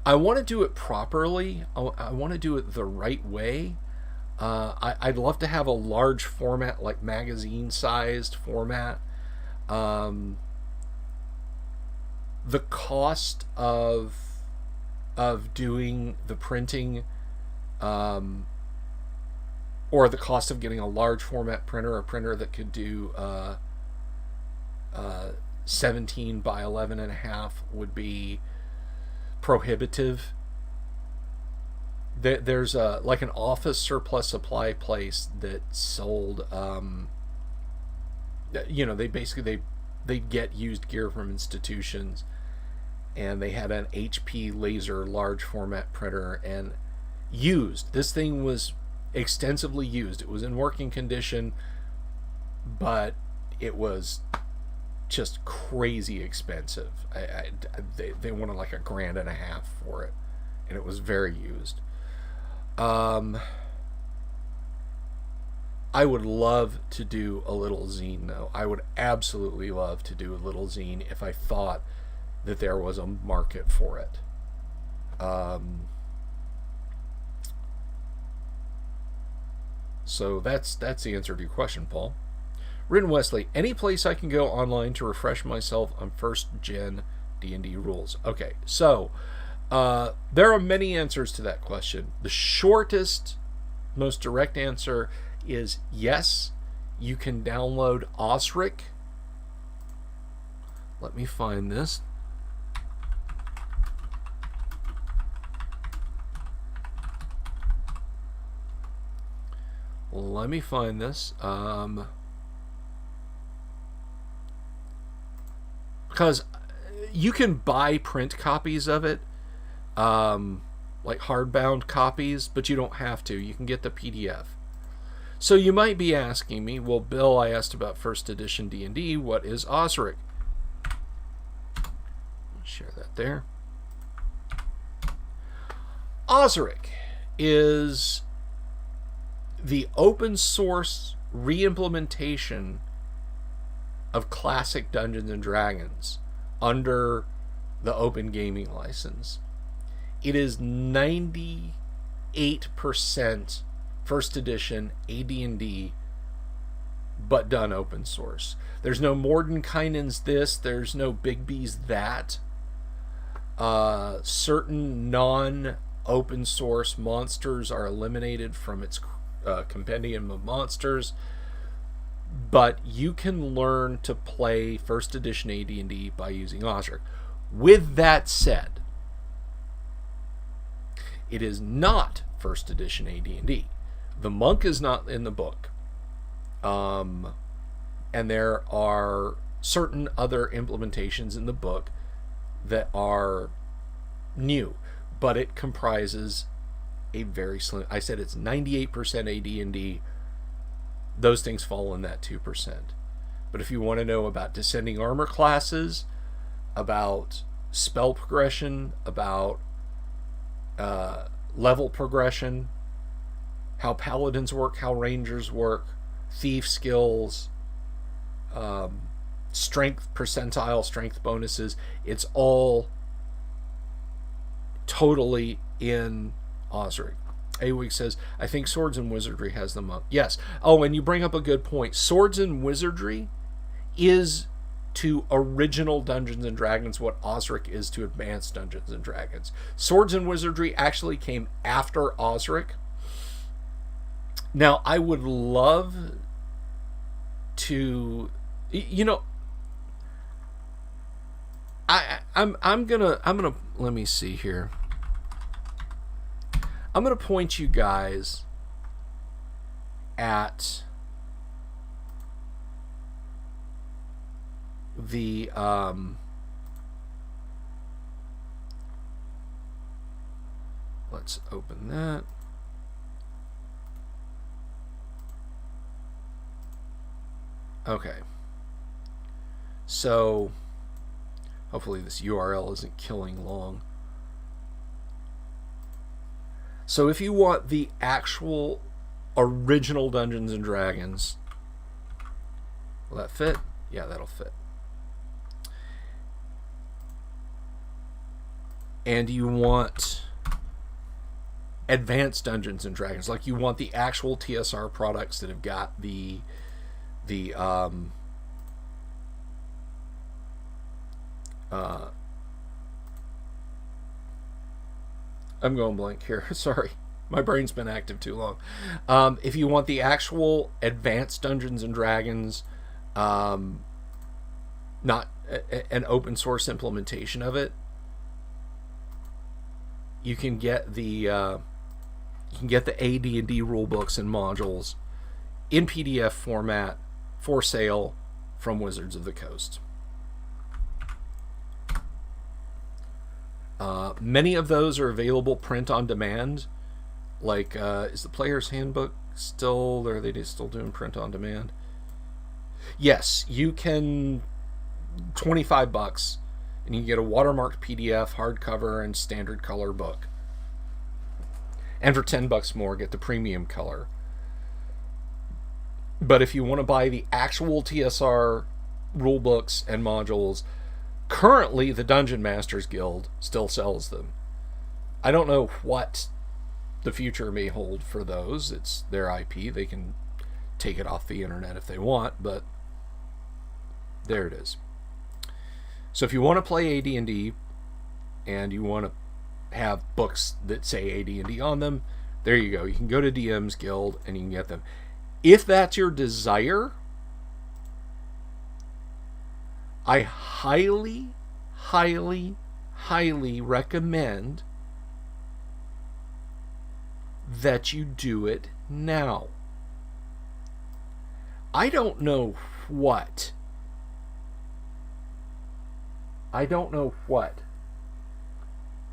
want to do it properly. I want to do it the right way. I'd love to have a large format, like magazine-sized format. The cost of doing the printing, or the cost of getting a large format printer, a printer that could do 17 by 11.5 would be prohibitive. There's like an office surplus supply place that sold they get used gear from institutions, and they had an HP laser large format printer, and this thing was extensively used. It was in working condition, but it was just crazy expensive. They wanted like $1,500 for it, and it was very used. I would love to do a little zine, though. I would absolutely love to do a little zine if I thought that there was a market for it. So that's the answer to your question, Paul. Rin Wesley, any place I can go online to refresh myself on first gen D&D rules? Okay, so there are many answers to that question. The shortest, most direct answer is yes, you can download Osric. Let me find this. Let me find this. Because you can buy print copies of it, like hardbound copies, but you don't have to. You can get the PDF. So you might be asking me, well, Bill, I asked about first edition D&D. What is Osric? Share that there. Osric is the open source re-implementation of classic Dungeons and Dragons under the Open Gaming License. It is 98% first edition AD&D, but done open source. There's no Mordenkainen's this, there's no Big B's that. Certain non-open source monsters are eliminated from its compendium of monsters, but you can learn to play first edition AD&D by using Osric. With that said, it is not first edition AD&D. The monk is not in the book, and there are certain other implementations in the book that are new, but it comprises a very slim. I said it's 98% AD&D. Those things fall in that 2%. But if you want to know about descending armor classes, about spell progression, about level progression, how paladins work, how rangers work, thief skills, strength percentile, strength bonuses, it's all totally in Osric. Awig says, I think Swords and Wizardry has them up. Yes. Oh, and you bring up a good point. Swords and Wizardry is to original Dungeons and Dragons what Osric is to advanced Dungeons and Dragons. Swords and Wizardry actually came after Osric. Now, I would love to, you know, I'm gonna let me see here. I'm gonna point you guys at the let's open that. Okay. So hopefully this URL isn't killing long. So if you want the actual original Dungeons and Dragons, will that fit? Yeah, that'll fit. And you want advanced Dungeons and Dragons, like you want the actual TSR products that have got the I'm going blank here. Sorry. My brain's been active too long. If you want the actual advanced Dungeons and Dragons, not an open source implementation of it, you can get the AD&D rule books and modules in PDF format for sale from Wizards of the Coast. Many of those are available print on demand. Like, is the Player's Handbook still, or are they still doing print on demand? Yes, you can, $25, and you can get a watermarked PDF, hardcover, and standard color book. And for $10 more, get the premium color. But if you want to buy the actual TSR rule books and modules, currently the Dungeon Masters Guild still sells them. I don't know what the future may hold for those. It's their IP. They can take it off the internet if they want, but there it is. So if you want to play AD&D and you want to have books that say AD&D on them, there you go. You can go to DM's Guild and you can get them. If that's your desire, I highly, highly, highly recommend that you do it now. I don't know what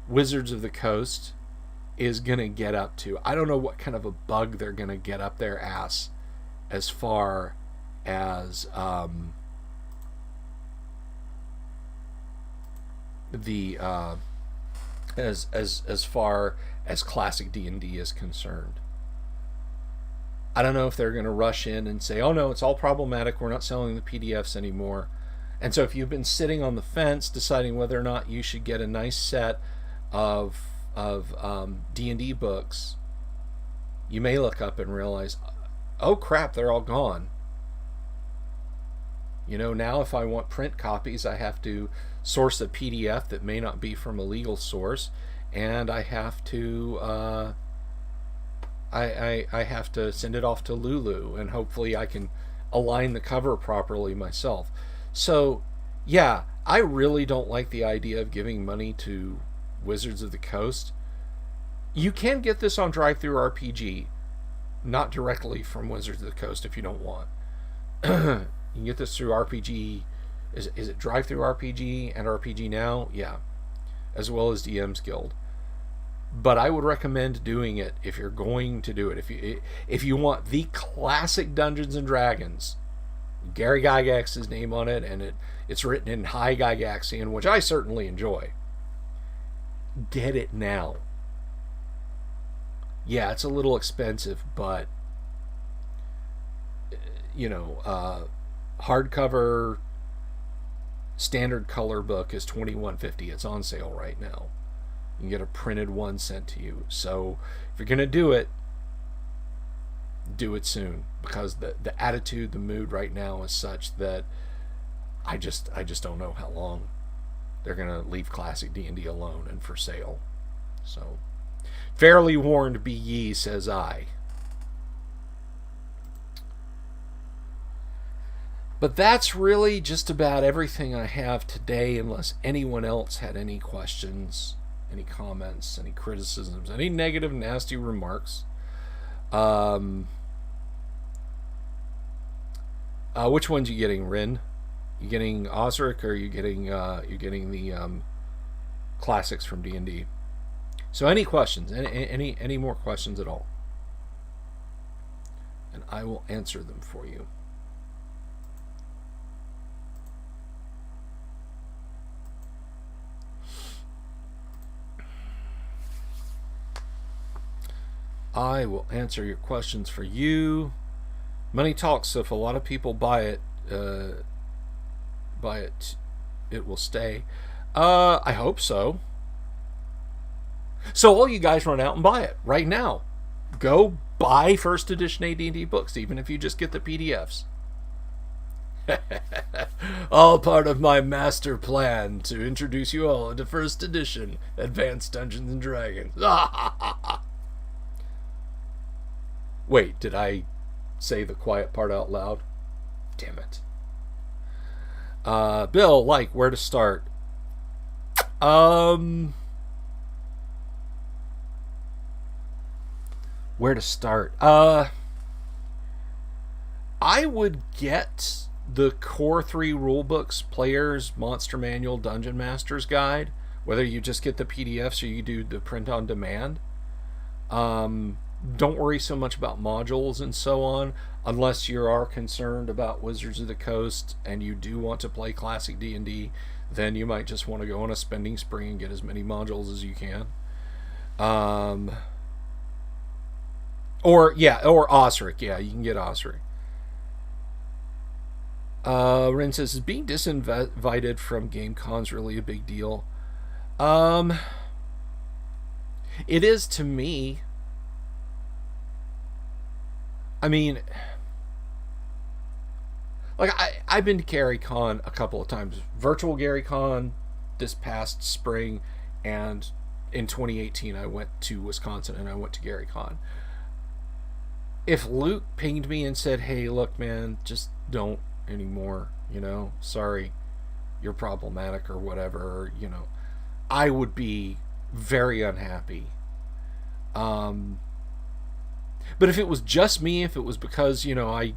Wizards of the Coast is going to get up to. I don't know what kind of a bug they're going to get up their ass as far as as far as classic D&D is concerned. I don't know if they're going to rush in and say, oh no, it's all problematic, we're not selling the PDFs anymore. And so if you've been sitting on the fence deciding whether or not you should get a nice set of D&D books, you may look up and realize, oh crap, they're all gone. You know, now if I want print copies, I have to source a PDF that may not be from a legal source, and I have to I have to send it off to Lulu, and hopefully I can align the cover properly myself. So, yeah, I really don't like the idea of giving money to Wizards of the Coast. You can get this on DriveThruRPG, not directly from Wizards of the Coast if you don't want. You can get this through RPG. Is it DriveThruRPG and RPG Now? Yeah, as well as DM's Guild. But I would recommend doing it if you're going to do it. If you want the classic Dungeons and Dragons, Gary Gygax's name on it, and it's written in High Gygaxian, which I certainly enjoy. Get it now. Yeah, it's a little expensive, but hardcover standard color book is $21.50. It's on sale right now. You can get a printed one sent to you. So if you're gonna do it soon, because the attitude, the mood right now is such that I just don't know how long they're gonna leave classic D&D alone and for sale. So, fairly warned be ye, says I. But that's really just about everything I have today, unless anyone else had any questions, any comments, any criticisms, any negative, nasty remarks. Which one's you getting, Rin? You getting Osric, or you getting the classics from D&D? So any questions? Any more questions at all? And I will answer them for you. I will answer your questions for you. Money talks. So if a lot of people buy it, it will stay. I hope so. So all you guys run out and buy it right now. Go buy first edition AD&D books, even if you just get the PDFs. All part of my master plan to introduce you all to first edition Advanced Dungeons and Dragons. Wait, did I say the quiet part out loud? Damn it. Bill, where to start? Where to start? I would get the core 3 rulebooks, Player's Monster Manual, Dungeon Master's Guide, whether you just get the PDFs or you do the print on demand. Don't worry so much about modules and so on, unless you are concerned about Wizards of the Coast and you do want to play classic D&D. Then you might just want to go on a spending spree and get as many modules as you can. Or Osric. Yeah, you can get Osric. Ren says, is being disinvited from game cons really a big deal? It is to me. I mean, I've been to Gary Con a couple of times. Virtual Gary Con this past spring, and in 2018 I went to Wisconsin and I went to Gary Con. If Luke pinged me and said, hey, look, man, just don't anymore, sorry, you're problematic or whatever, I would be very unhappy. But if it was just me, if it was because, I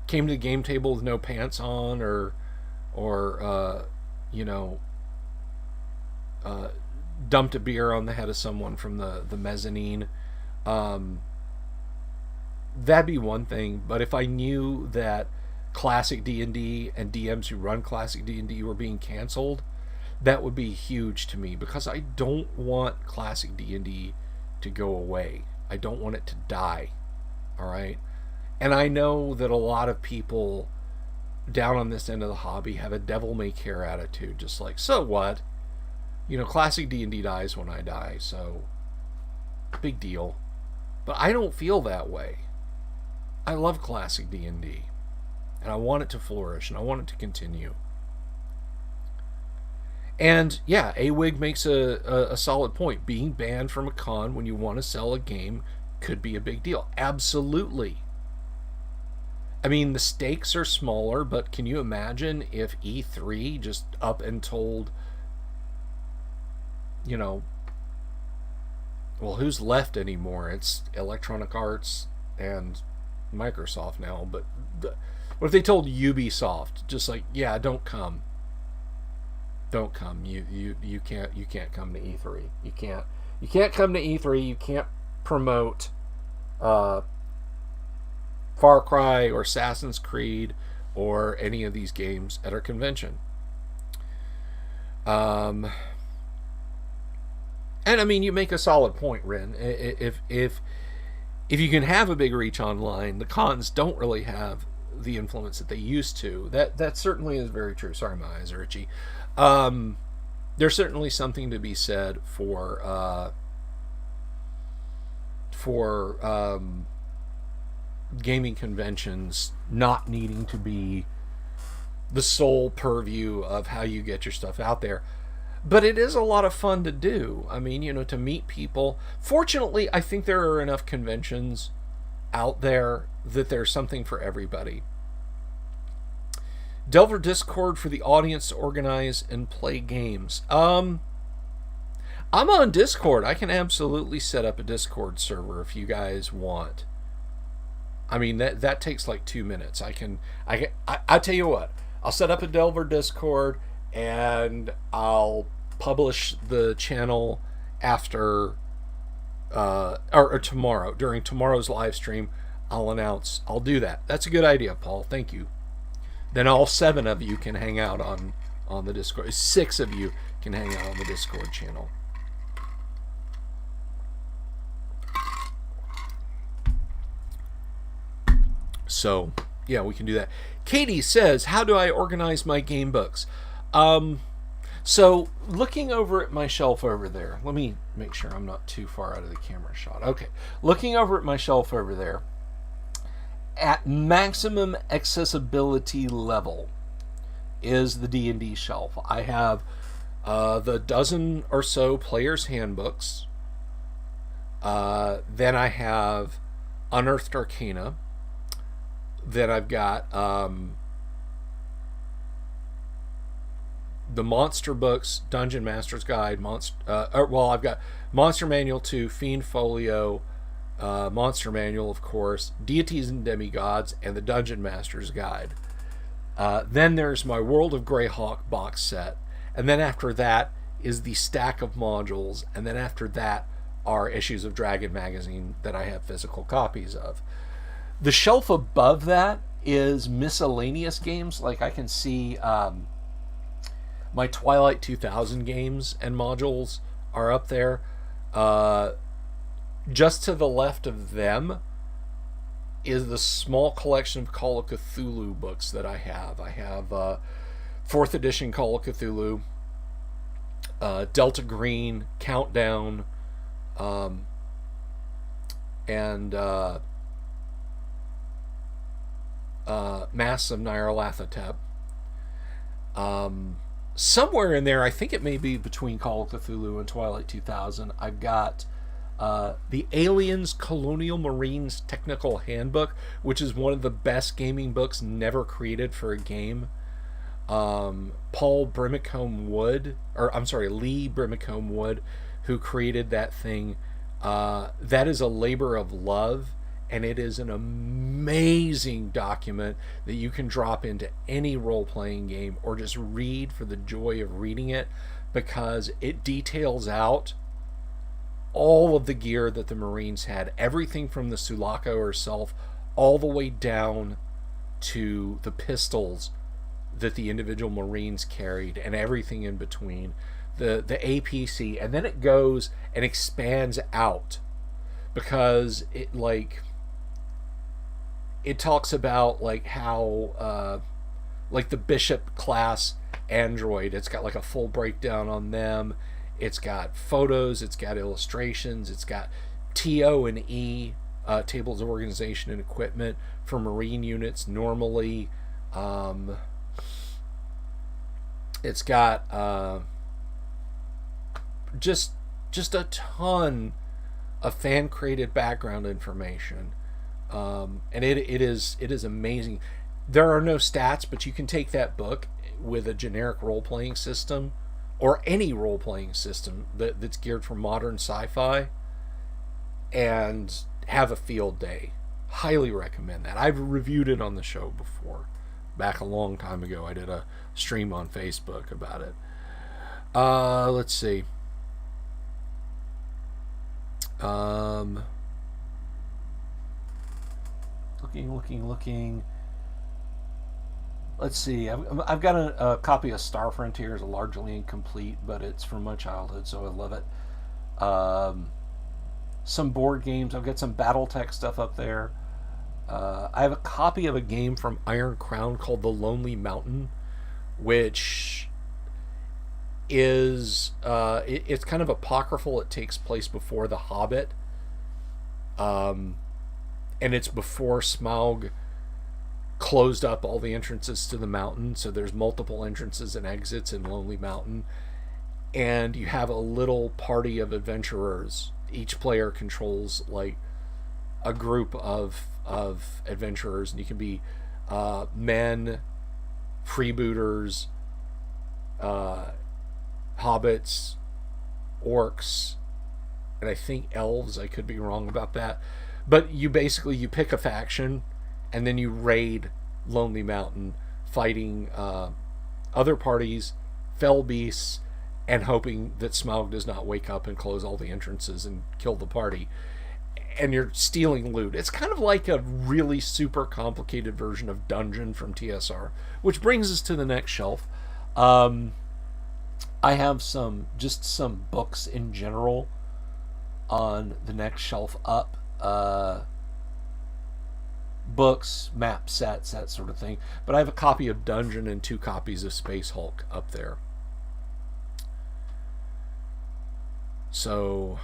came to the game table with no pants on or dumped a beer on the head of someone from the mezzanine, that'd be one thing. But if I knew that classic D&D and DMs who run classic D&D were being canceled, that would be huge to me, because I don't want classic D&D to go away. I don't want it to die. All right? And I know that a lot of people down on this end of the hobby have a devil-may-care attitude, just like, so what? Classic D&D dies when I die, so big deal. But I don't feel that way. I love classic D&D, and I want it to flourish, and I want it to continue. And yeah, Awig makes a solid point. Being banned from a con when you want to sell a game could be a big deal. Absolutely. I mean, the stakes are smaller, but can you imagine if E3 just up and told, you know, well, who's left anymore? It's Electronic Arts and Microsoft now, but what if they told Ubisoft just like, yeah, don't come, don't come. You can't come to E3. You can't come to E3. You can't promote uh, Far Cry or Assassin's Creed or any of these games at our convention. Um, and I mean, you make a solid point, Ren. If you can have a big reach online, the cons don't really have the influence that they used to. That certainly is very true. Sorry, my eyes are itchy. Um, there's certainly something to be said for gaming conventions not needing to be the sole purview of how you get your stuff out there. But it is a lot of fun to do. I mean, to meet people. Fortunately, I think there are enough conventions out there that there's something for everybody. Delver Discord for the audience to organize and play games. I'm on Discord. I can absolutely set up a Discord server if you guys want. I mean, that takes like 2 minutes. I tell you what. I'll set up a Delver Discord and I'll publish the channel after or tomorrow, during tomorrow's live stream. I'll do that. That's a good idea, Paul. Thank you. Then all 7 of you can hang out on the Discord. 6 of you can hang out on the Discord channel. So yeah, we can do that. Katie says, how do I organize my game books? So looking over at my shelf over there, let me make sure I'm not too far out of the camera shot. Okay, looking over at my shelf over there, at maximum accessibility level is the D&D shelf. I have the dozen or so players' handbooks. Then I have Unearthed Arcana. Then I've got the monster books, Dungeon Master's Guide, I've got Monster Manual 2, Fiend Folio, Monster Manual, of course, Deities and Demigods, and the Dungeon Master's Guide. Then there's my World of Greyhawk box set, and then after that is the stack of modules, and then after that are issues of Dragon Magazine that I have physical copies of. The shelf above that is miscellaneous games. Like I can see my Twilight 2000 games and modules are up there. Just to the left of them is the small collection of Call of Cthulhu books that I have. I have 4th edition Call of Cthulhu, Delta Green, Countdown, and Masks of Nyarlathotep. Somewhere in there, I think it may be between Call of Cthulhu and Twilight 2000, I've got the Aliens Colonial Marines Technical Handbook, which is one of the best gaming books never created for a game. Lee Brimacombe Wood, who created that thing. That is a labor of love, and it is an amazing document that you can drop into any role-playing game or just read for the joy of reading it, because it details out all of the gear that the Marines had, everything from the Sulaco herself all the way down to the pistols that the individual Marines carried and everything in between, the APC, and then it goes and expands out, because it talks about like how like the Bishop class android, it's got like a full breakdown on them. It's got photos, it's got illustrations, it's got TO and E, tables of organization and equipment for Marine units normally. It's got just a ton of fan created background information, and it is amazing. There are no stats, but you can take that book with a generic role playing system, or any role playing system that's geared for modern sci-fi, and have a field day. Highly recommend that. I've reviewed it on the show before. Back a long time ago, I did a stream on Facebook about it. Let's see. Looking. Let's see. I've got a copy of Star Frontiers, largely incomplete, but it's from my childhood, so I love it. Some board games. I've got some BattleTech stuff up there. I have a copy of a game from Iron Crown called The Lonely Mountain, which is it's kind of apocryphal. It takes place before The Hobbit, and it's before Smaug closed up all the entrances to the mountain. So there's multiple entrances and exits in Lonely Mountain, and you have a little party of adventurers. Each player controls like a group of adventurers, and you can be men, freebooters, hobbits, orcs, and I think elves. I could be wrong about that, but you pick a faction, and then you raid Lonely Mountain, fighting other parties, fell beasts, and hoping that Smaug does not wake up and close all the entrances and kill the party. And you're stealing loot. It's kind of like a really super complicated version of Dungeon from TSR, which brings us to the next shelf. I have some books in general on the next shelf up. Books, map sets, that sort of thing. But I have a copy of Dungeon and 2 copies of Space Hulk up there. So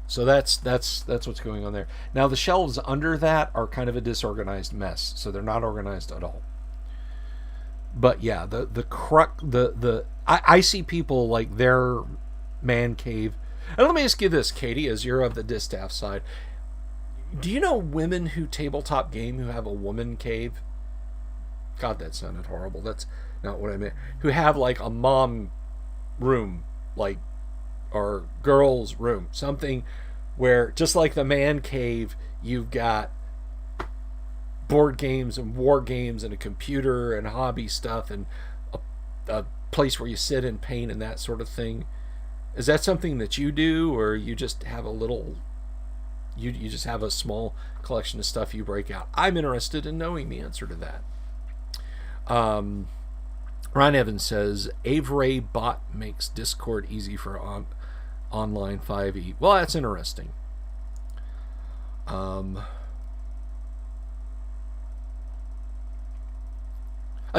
that's what's going on there. Now the shelves under that are kind of a disorganized mess, so they're not organized at all. But yeah, I see people like their man cave. And let me ask you this, Katie, as you're of the distaff side, do you know women who tabletop game who have a woman cave? God, that sounded horrible. That's not what I meant. Who have like a mom room, like, or girls room, something where, just like the man cave, you've got board games and war games and a computer and hobby stuff and a place where you sit and paint and that sort of thing. Is that something that you do, or you just have a little, you just have a small collection of stuff you break out? I'm interested in knowing the answer to that. Ryan Evans says Avery bot makes Discord easy for online 5e. Well, that's interesting. A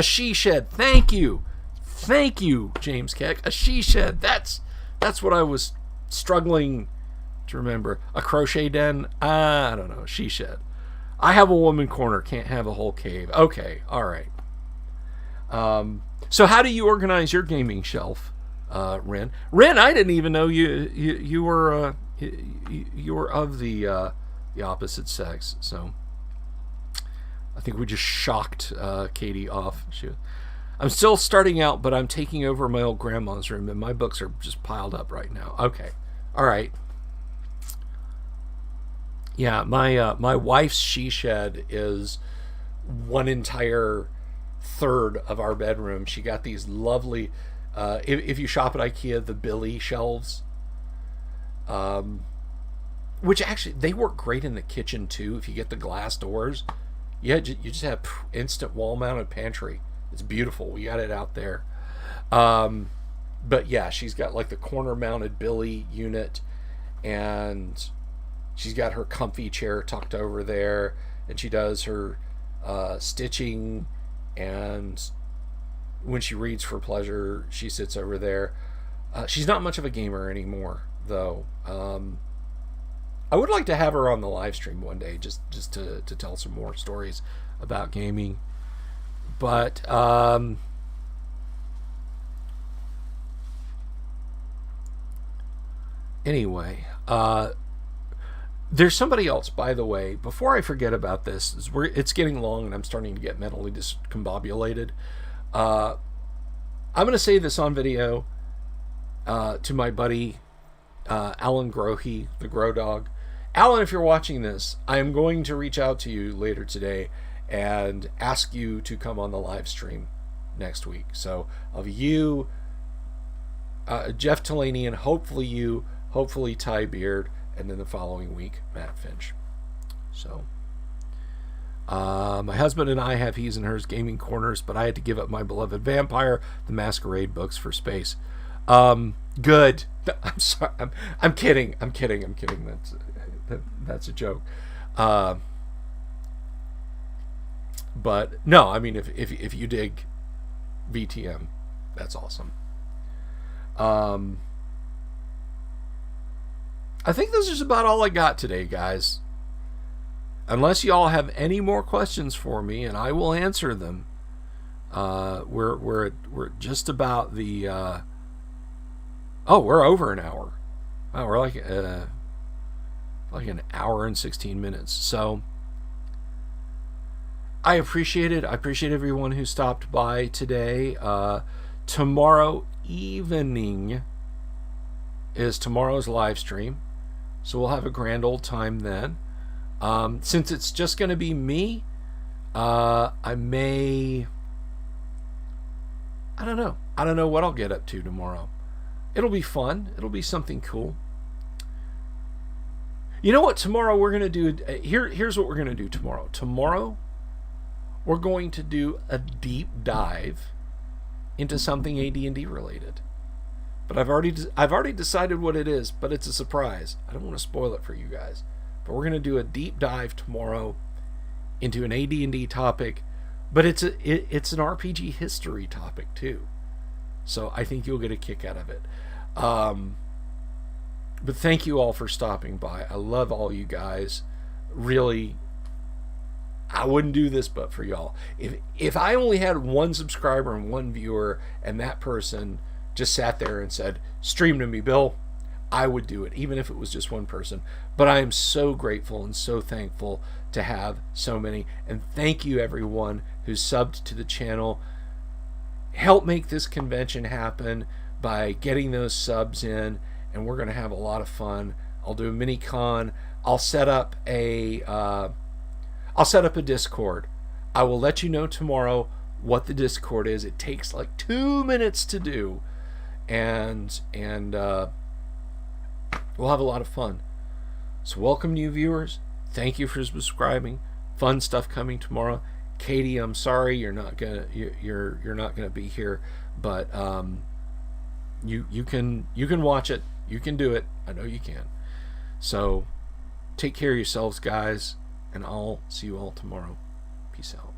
she shed. Thank you, James Keck. A she shed. That's what I was struggling to remember. A crochet den. I don't know. She shed. I have a woman corner. Can't have a whole cave. Okay. All right. So how do you organize your gaming shelf, Ren? Ren, I didn't even know you were of the opposite sex. So I think we just shocked Katie off. I'm still starting out, but I'm taking over my old grandma's room, and my books are just piled up right now. Okay, all right. Yeah, my wife's she shed is one entire third of our bedroom. She got these lovely, if you shop at IKEA, the Billy shelves, which actually they work great in the kitchen too. If you get the glass doors, yeah, you just have instant wall mounted pantry. It's beautiful. We got it out there. But yeah, she's got like the corner mounted Billy unit, and she's got her comfy chair tucked over there, and she does her stitching, and when she reads for pleasure, she sits over there. She's not much of a gamer anymore, though. I would like to have her on the live stream one day, just to tell some more stories about gaming. But Anyway, there's somebody else, by the way. Before I forget about this, it's getting long and I'm starting to get mentally discombobulated. I'm going to say this on video to my buddy Alan Grohe, the Grow Dog. Alan, if you're watching this, I am going to reach out to you later today and ask you to come on the live stream next week. So of you, Jeff Talanian, hopefully Ty Beard, and then the following week, Matt Finch. So, my husband and I have He's and Hers gaming corners, but I had to give up my beloved Vampire the Masquerade books for space. Good. I'm sorry. I'm kidding. That's a joke. But no, I mean, if you dig VTM, that's awesome. I think this is about all I got today, guys. Unless y'all have any more questions for me, and I will answer them. We're just about the. We're over an hour. Oh, we're like an hour and 16 minutes. So I appreciate it. I appreciate everyone who stopped by today. Tomorrow evening is tomorrow's live stream, so we'll have a grand old time then. Since it's just going to be me, I don't know what I'll get up to tomorrow. It'll be fun. It'll be something cool. You know what? Tomorrow we're going to do. Here's what we're going to do tomorrow. Tomorrow we're going to do a deep dive into something AD&D related. But I've already decided what it is, but it's a surprise. I don't want to spoil it for you guys. But we're going to do a deep dive tomorrow into an AD&D topic, but it's an RPG history topic too. So I think you'll get a kick out of it. But thank you all for stopping by. I love all you guys. Really, I wouldn't do this but for y'all. If I only had one subscriber and one viewer, and that person just sat there and said, "Stream to me, Bill," I would do it, even if it was just one person. But I am so grateful and so thankful to have so many. And thank you, everyone who's subbed to the channel. Help make this convention happen by getting those subs in, and we're going to have a lot of fun. I'll do a mini con. I'll set up a Discord. I will let you know tomorrow what the Discord is. It takes like 2 minutes to do, and we'll have a lot of fun. So welcome, new viewers. Thank you for subscribing. Fun stuff coming tomorrow. Katie, I'm sorry you're not gonna be here, but you can watch it. You can do it. I know you can. So take care of yourselves, guys, and I'll see you all tomorrow. Peace out.